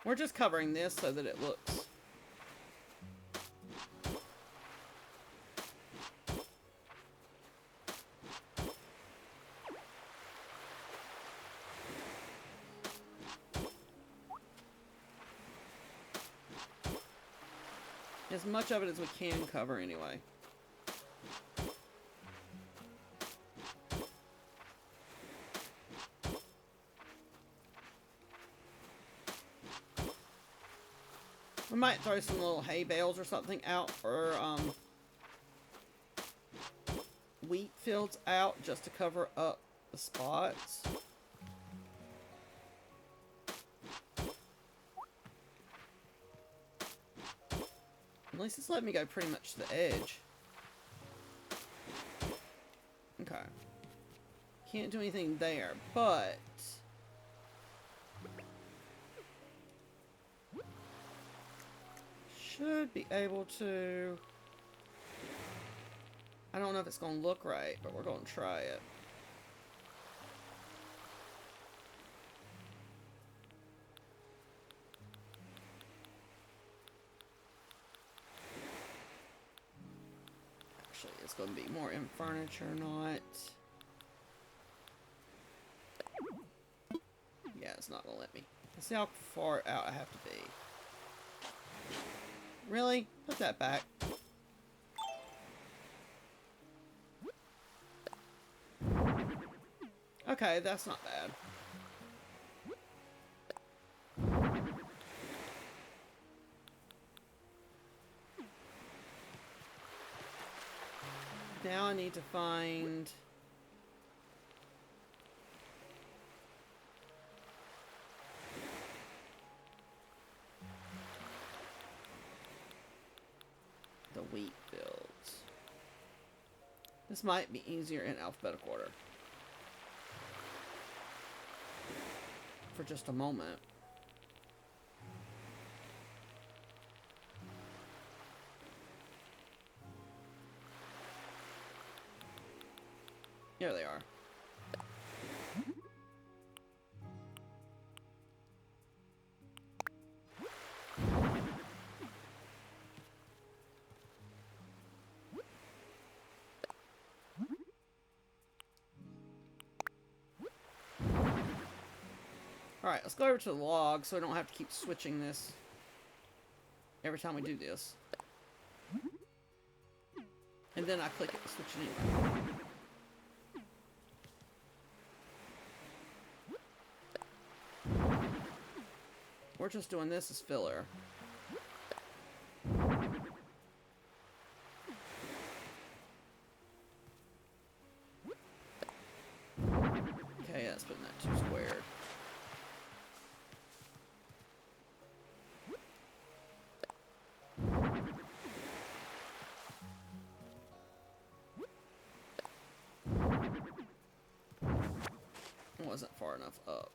We're just covering this so that it looks. As much of it as we can cover anyway. We might throw some little hay bales or something out for wheat fields out just to cover up the spots. At least it's letting me go pretty much to the edge. Okay. Can't do anything there, but should be able to. I don't know if it's going to look right, but we're going to try it. Actually, it's going to be more in furniture, not. Yeah, it's not going to let me. Let's see how far out I have to be. Really? Put that back. Okay, that's not bad. Now I need to find the wheat fields. This might be easier in alphabetical order. For just a moment. Here they are. Alright, let's go over to the log so I don't have to keep switching this every time we do this. And then I click it to switch it anyway. We're just doing this as filler. Okay, that's putting that too squared. wasn't far enough up.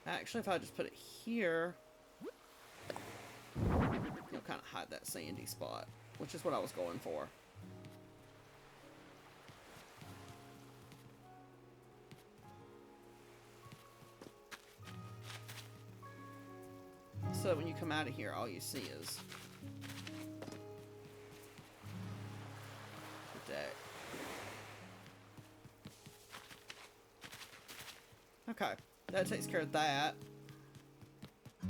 Actually, if I just put it here, it'll kind of hide that sandy spot, which is what I was going for. So when you come out of here, all you see is the deck. Okay, that takes care of that. I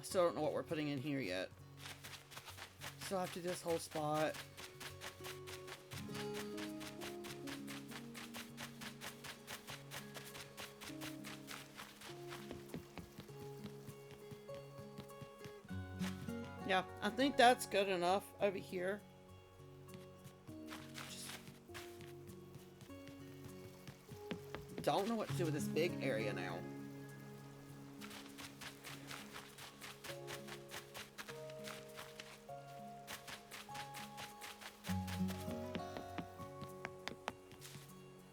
still don't know what we're putting in here yet. Still have to do this whole spot. Yeah, I think that's good enough over here. Just don't know what to do with this big area now.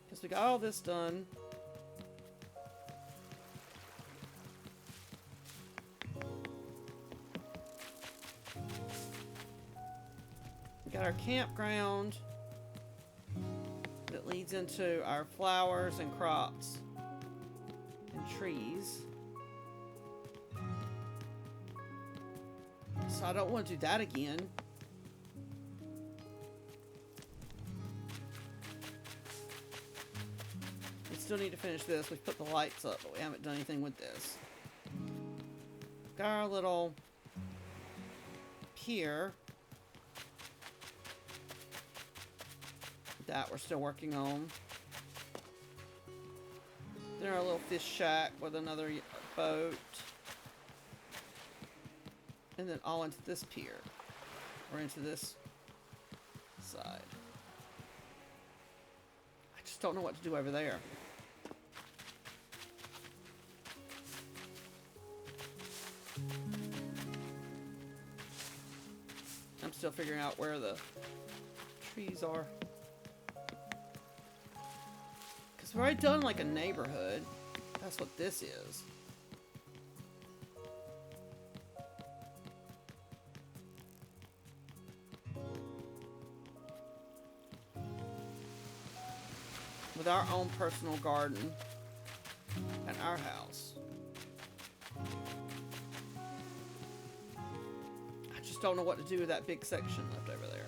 Because we got all this done. Got our campground that leads into our flowers and crops and trees. So I don't want to do that again. We still need to finish this. We've put the lights up, but we haven't done anything with this. Got our little pier that we're still working on. Then our little fish shack with another boat. And then all into this pier. Or into this side. I just don't know what to do over there. I'm still figuring out where the trees are. We've already done like a neighborhood. That's what this is. With our own personal garden at our house. I just don't know what to do with that big section left over there.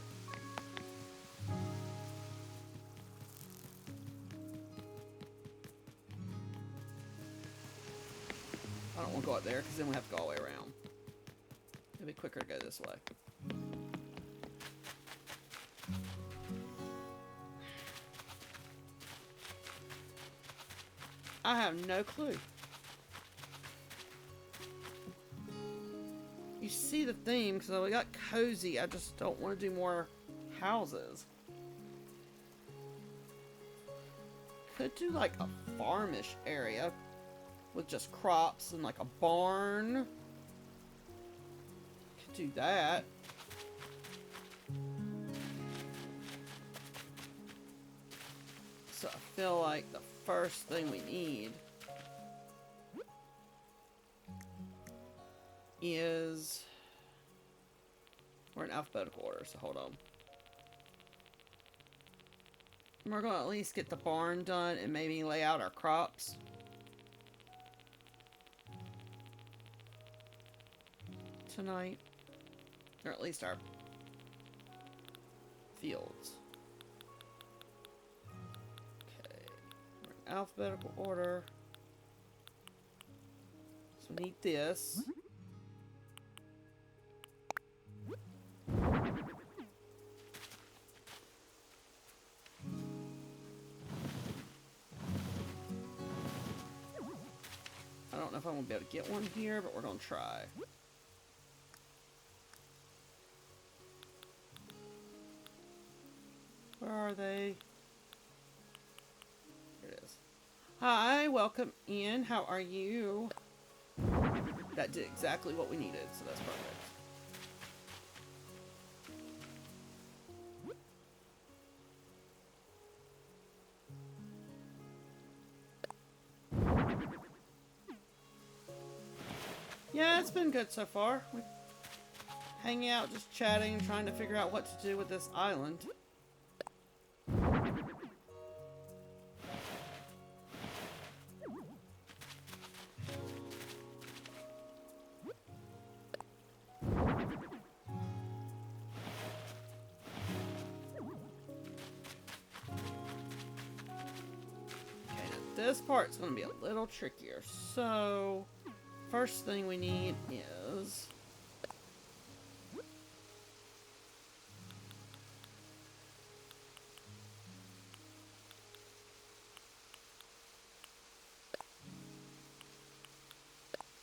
I don't want to go out there because then we have to go all the way around. It'll be quicker to go this way. I have no clue. You see the theme because we got cozy. I just don't want to do more houses. Could do like a farmish area with just crops and like a barn. Could do that. So I feel like the first thing we need is... We're in alphabetical order, so hold on. We're going to at least get the barn done and maybe lay out our crops. Tonight, or at least our fields. Okay, we're in alphabetical order. So we need this. I don't know if I'm gonna be able to get one here, but we're gonna try. Where are they? Here it is. Hi, welcome in. How are you? That did exactly what we needed, so that's perfect. Yeah, it's been good so far. We're hanging out, just chatting, trying to figure out what to do with this island. This part's going to be a little trickier. So, first thing we need is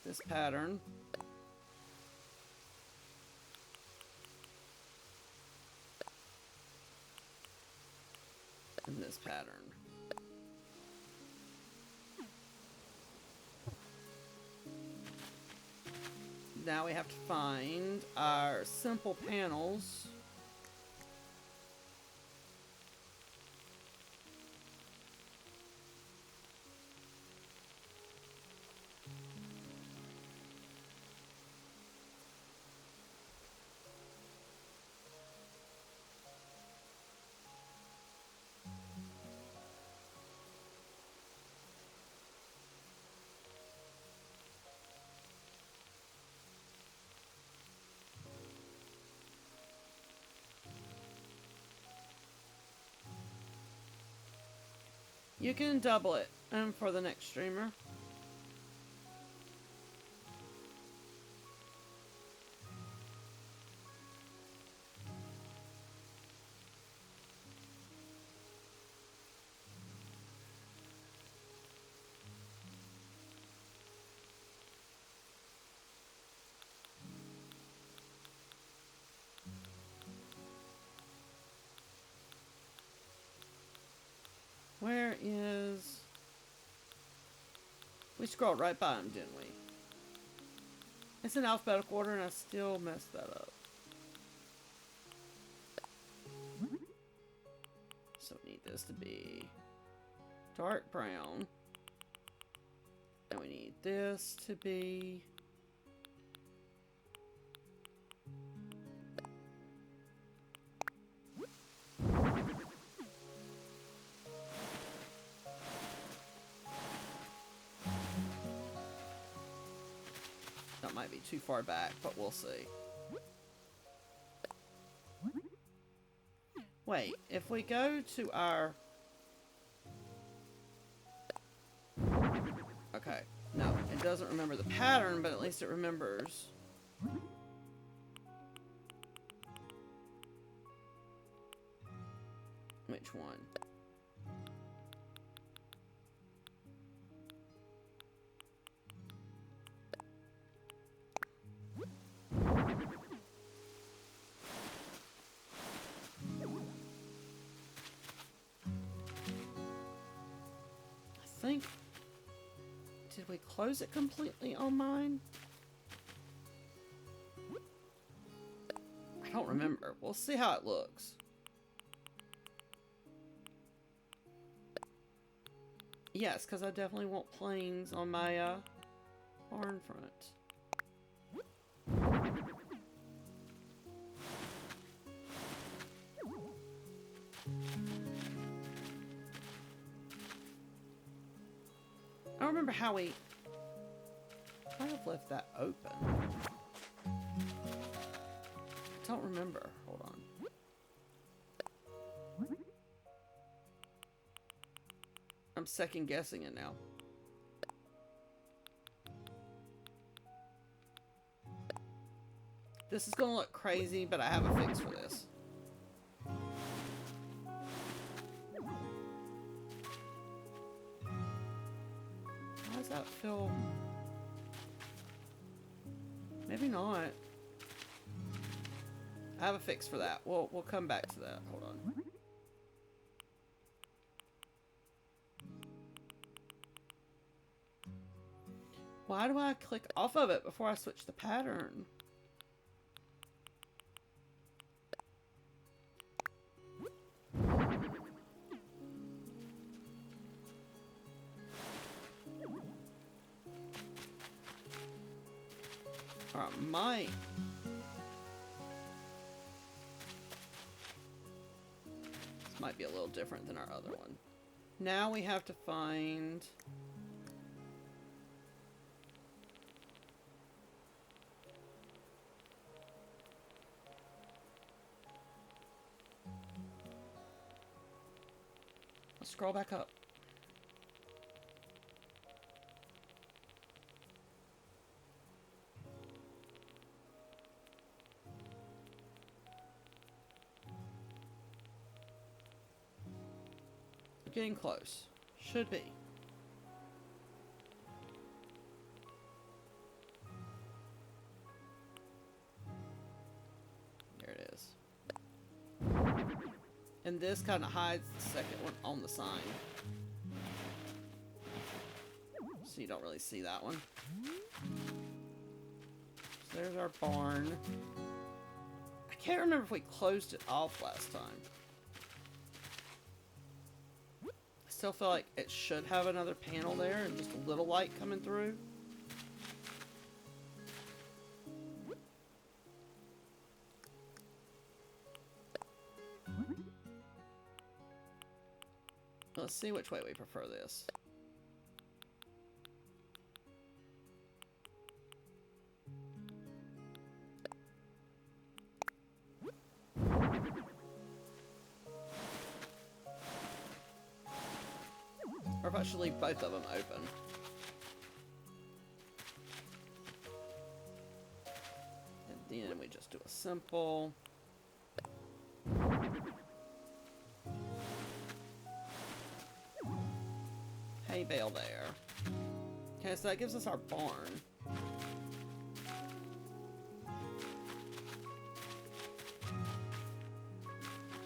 this pattern. And this pattern. Now we have to find our simple panels. You can double it for the next streamer. Where is... We scrolled right by him, didn't we? It's in alphabetical order and I still messed that up. So we need this to be dark brown. And we need this to be... That might be too far back, but we'll see. Wait, if we go to our... Okay, no, it doesn't remember the pattern, but at least it remembers. Which one? I think... Did we close it completely on mine? I don't remember. We'll see how it looks. Yes, because I definitely want planes on my barn front. I don't remember how we kind of left that open. I don't remember. Hold on. I'm second guessing it now. This is gonna look crazy, but I have a fix for this. Why does that feel... Maybe not. I have a fix for that. We'll come back to that. Hold on. Why do I click off of it before I switch the pattern? might... This might be a little different than our other one. Now we have to find... Let's scroll back up. We're getting close. Should be. There it is. And this kind of hides the second one on the sign. So you don't really see that one. So there's our barn. I can't remember if we closed it off last time. I still feel like it should have another panel there and just a little light coming through. Let's see which way we prefer this. Or if I should leave both of them open. And then we just do a simple... hay bale there. Okay, so that gives us our barn.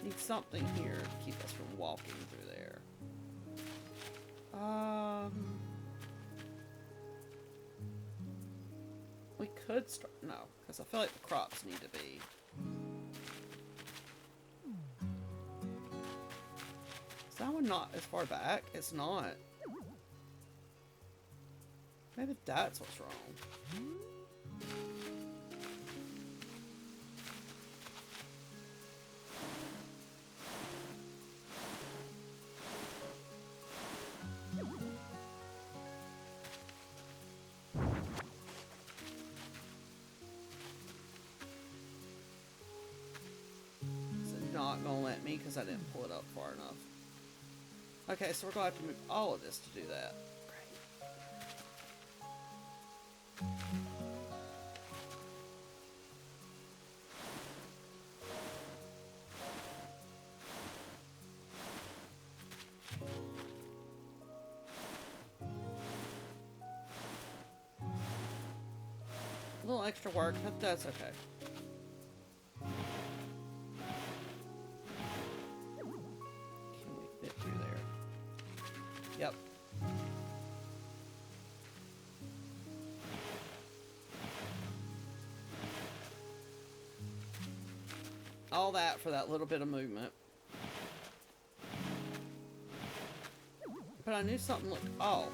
Need something here to keep us from walking through there. We could start... No, because I feel like the crops need to be... Is that one not as far back? It's not. Maybe that's what's wrong. It's not gonna let me because I didn't pull it up far enough. Okay, so we're gonna have to move all of this to do that. A little extra work, but that's okay. Can we fit through there? Yep. All that for that little bit of movement. But I knew something looked off.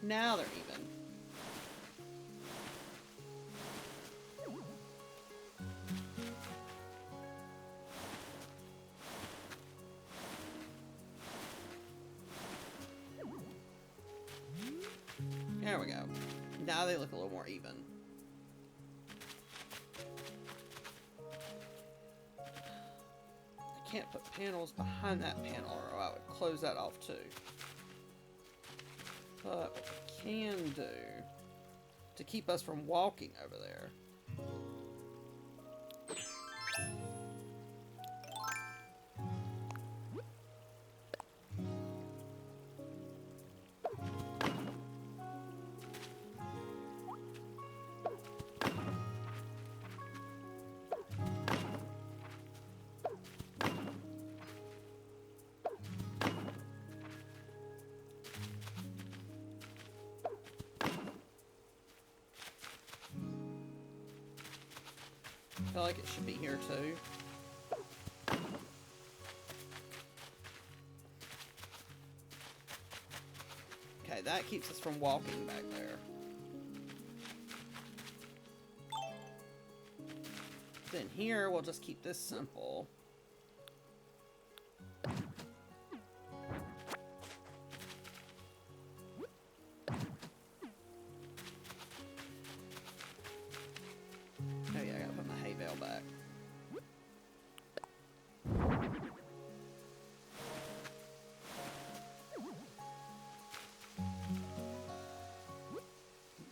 Now they're even. There we go. Now they look a little more even. I can't put panels behind that panel or I would close that off too. But what we can do to keep us from walking over there. I feel like it should be here too. that keeps us from walking back there. Then here, we'll just keep this simple. Oh yeah, I gotta put my hay bale back.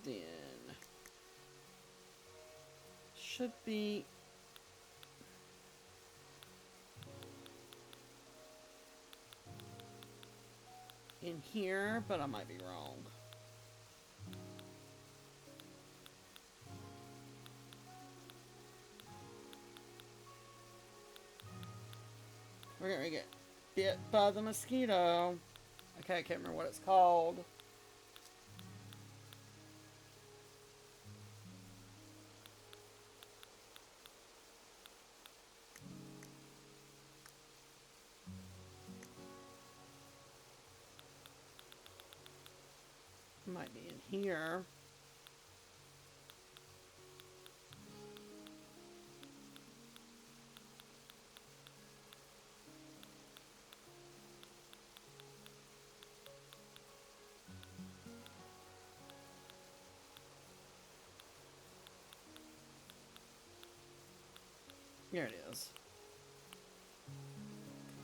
Then should be in here, but I might be wrong. We're gonna get bit by the mosquito. Okay, I can't remember what it's called. Might be in here. Here it is.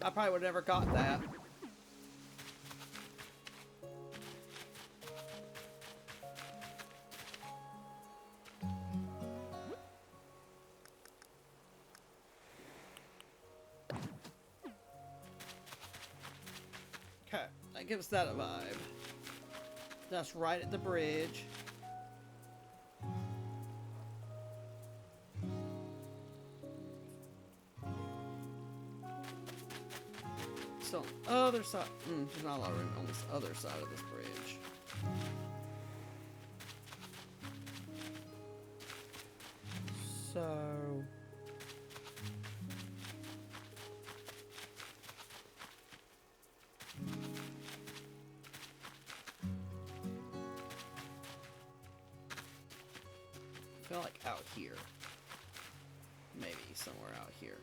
I probably would have never got that. Okay, that gives that a vibe. That's right at the bridge. So, other side. There's not a lot of room on this other side of this bridge. So... I feel like out here. Maybe somewhere out here.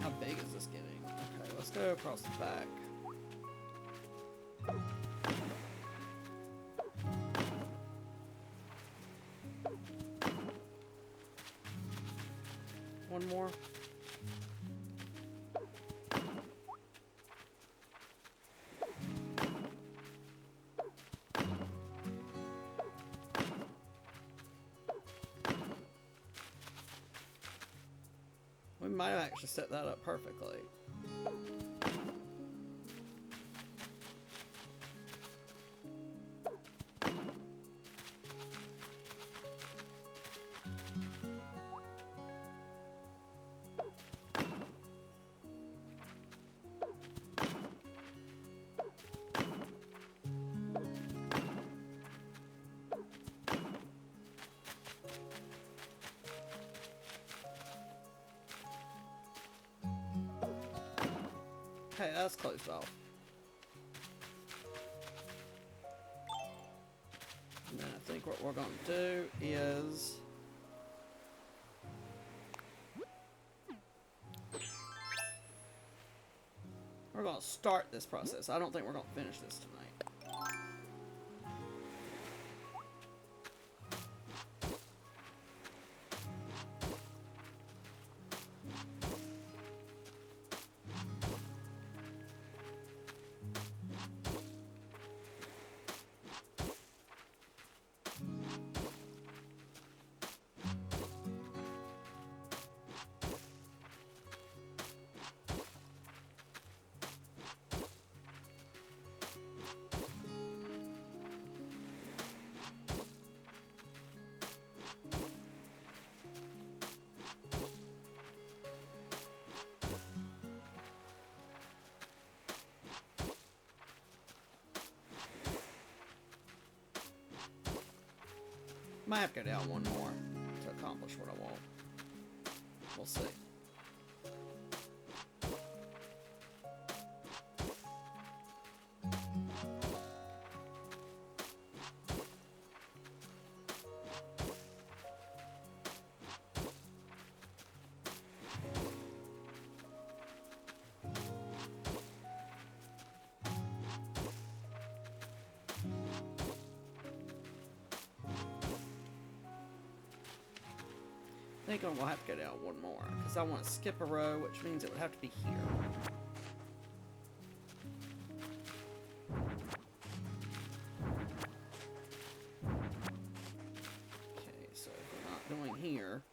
How big is this getting? Okay, let's go across the back. One more. We might have actually set that up perfectly. Okay, that's closed off. And then I think what we're going to do is... we're going to start this process. I don't think we're going to finish this tonight. Might have to go down one more to accomplish what I want. We'll see. I think we'll have to go down one more because I want to skip a row, which means it would have to be here. Okay, so if we're not doing here,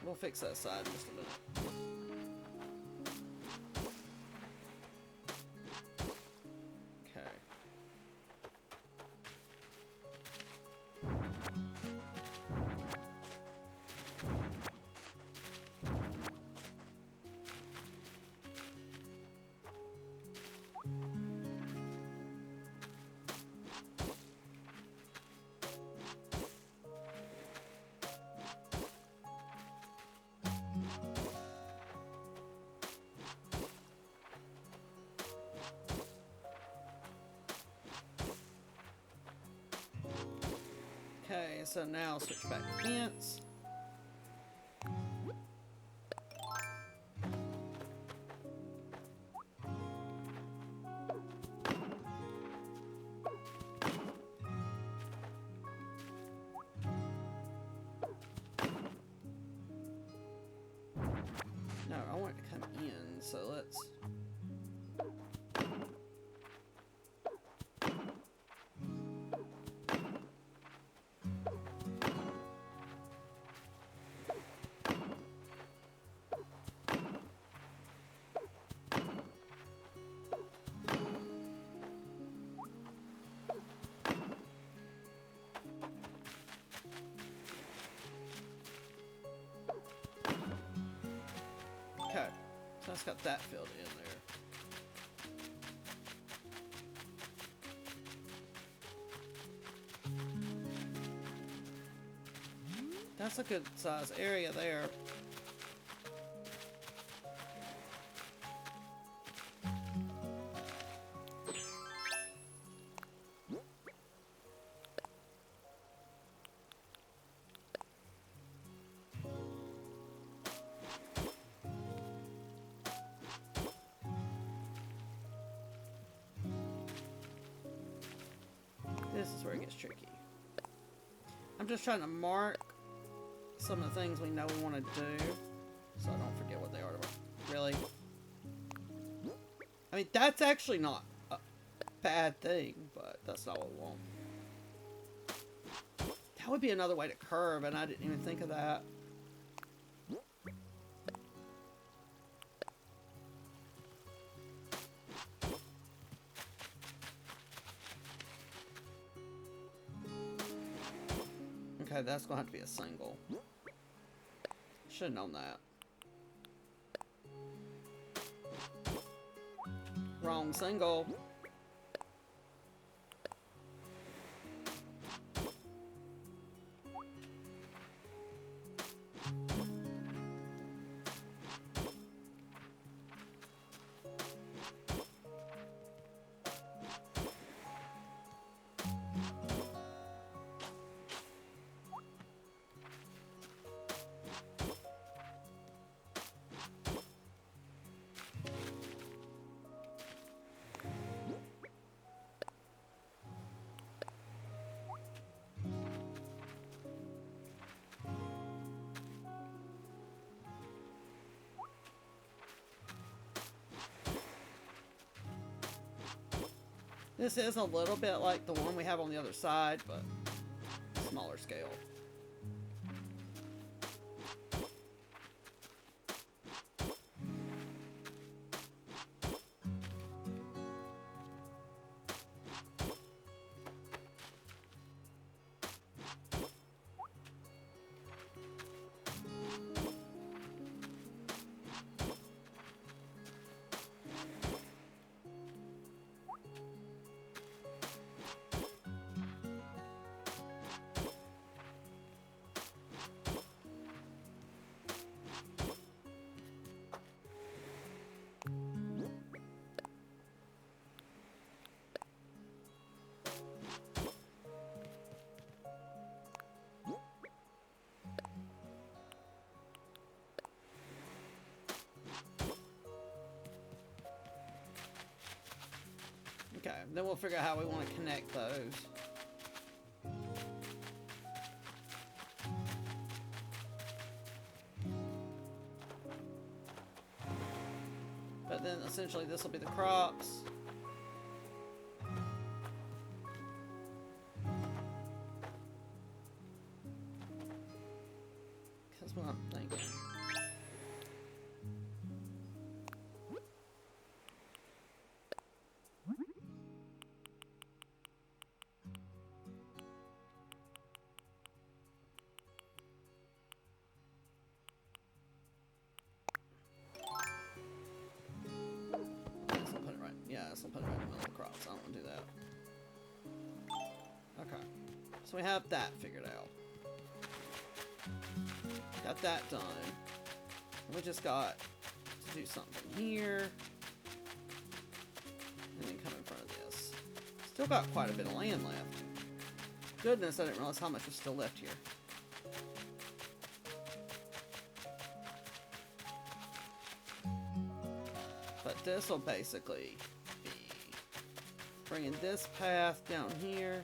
we'll fix that side in just a minute. Okay, so now switch back to fence. No, I want it to come in, so let's... Okay, so it's got that filled in there. That's a good size area there. This is where it gets tricky. I'm just trying to mark some of the things we know we want to do, so I don't forget what they are. Really? I mean, that's actually not a bad thing, but that's not what we want. That would be another way to curve, and I didn't even think of that. Okay, that's going to have to be a single. Should have known that. Wrong single. This is a little bit like the one we have on the other side, but smaller scale. then we'll figure out how we want to connect those. But then essentially this will be the crops. That's what I'm thinking. This will put it right in the middle of the crops. I don't want to do that. Okay. So we have that figured out. Got that done. We just got to do something here. And then come in front of this. Still got quite a bit of land left. Goodness, I didn't realize how much was still left here. But this will basically be bringing this path down here,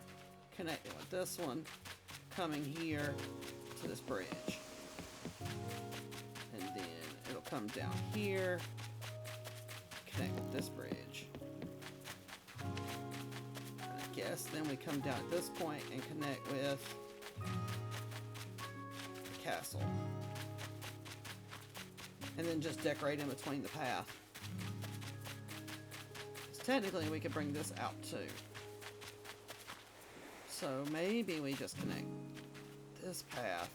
connecting with this one, coming here to this bridge. And then it'll come down here, connect with this bridge. And I guess then we come down at this point and connect with the castle. And then just decorate in between the path. Technically, we could bring this out too. So maybe we just connect this path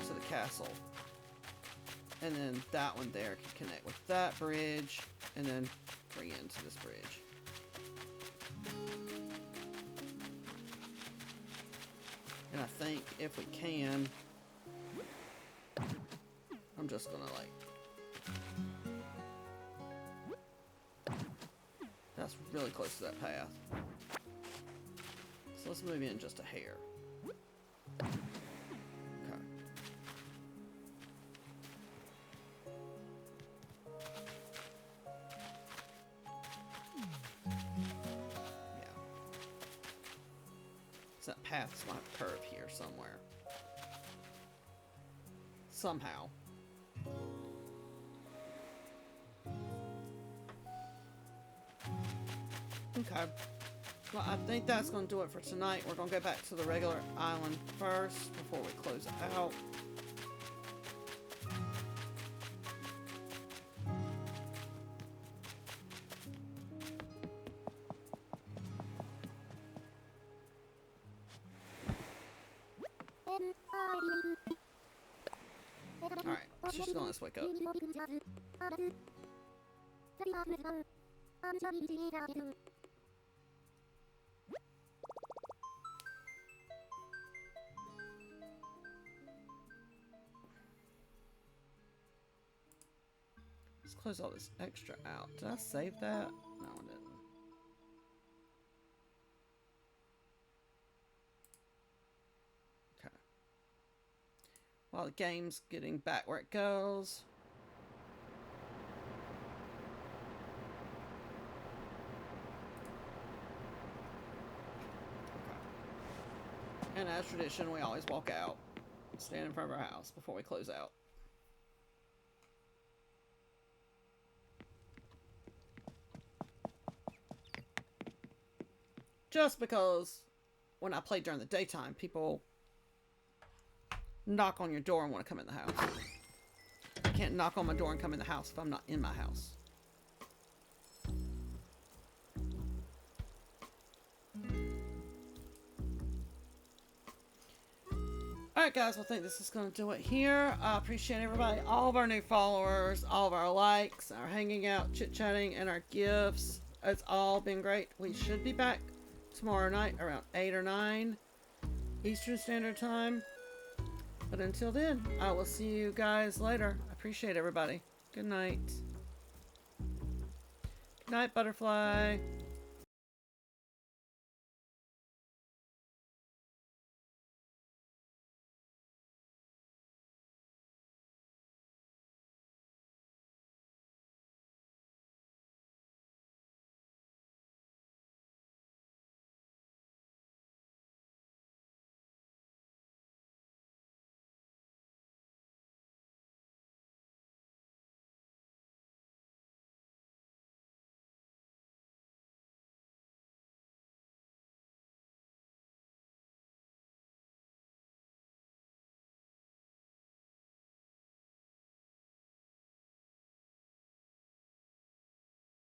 to the castle. And then that one there can connect with that bridge and then bring it into this bridge. And I think if we can, I'm just gonna like, that's really close to that path. So let's move in just a hair. Okay. Yeah. So that path's gonna have a curve here somewhere. Somehow. Okay. Well, I think that's going to do it for tonight. We're going to go back to the regular island first before we close it out. Alright, she's just going to let us wake up. Let's close all this extra out. Did I save that? No, I didn't. Okay. While the game's getting back where it goes. Okay. And as tradition, we always walk out, stand in front of our house before we close out. Just because when I play during the daytime, people knock on your door and want to come in the house. I can't knock on my door and come in the house if I'm not in my house. Alright guys, well I think this is going to do it here. I appreciate everybody, all of our new followers, all of our likes, our hanging out, chit-chatting, and our gifts. It's all been great. We should be back tomorrow night around 8 or 9 Eastern Standard Time. But until then, I will see you guys later. I appreciate everybody. Good night. Good night, Butterfly.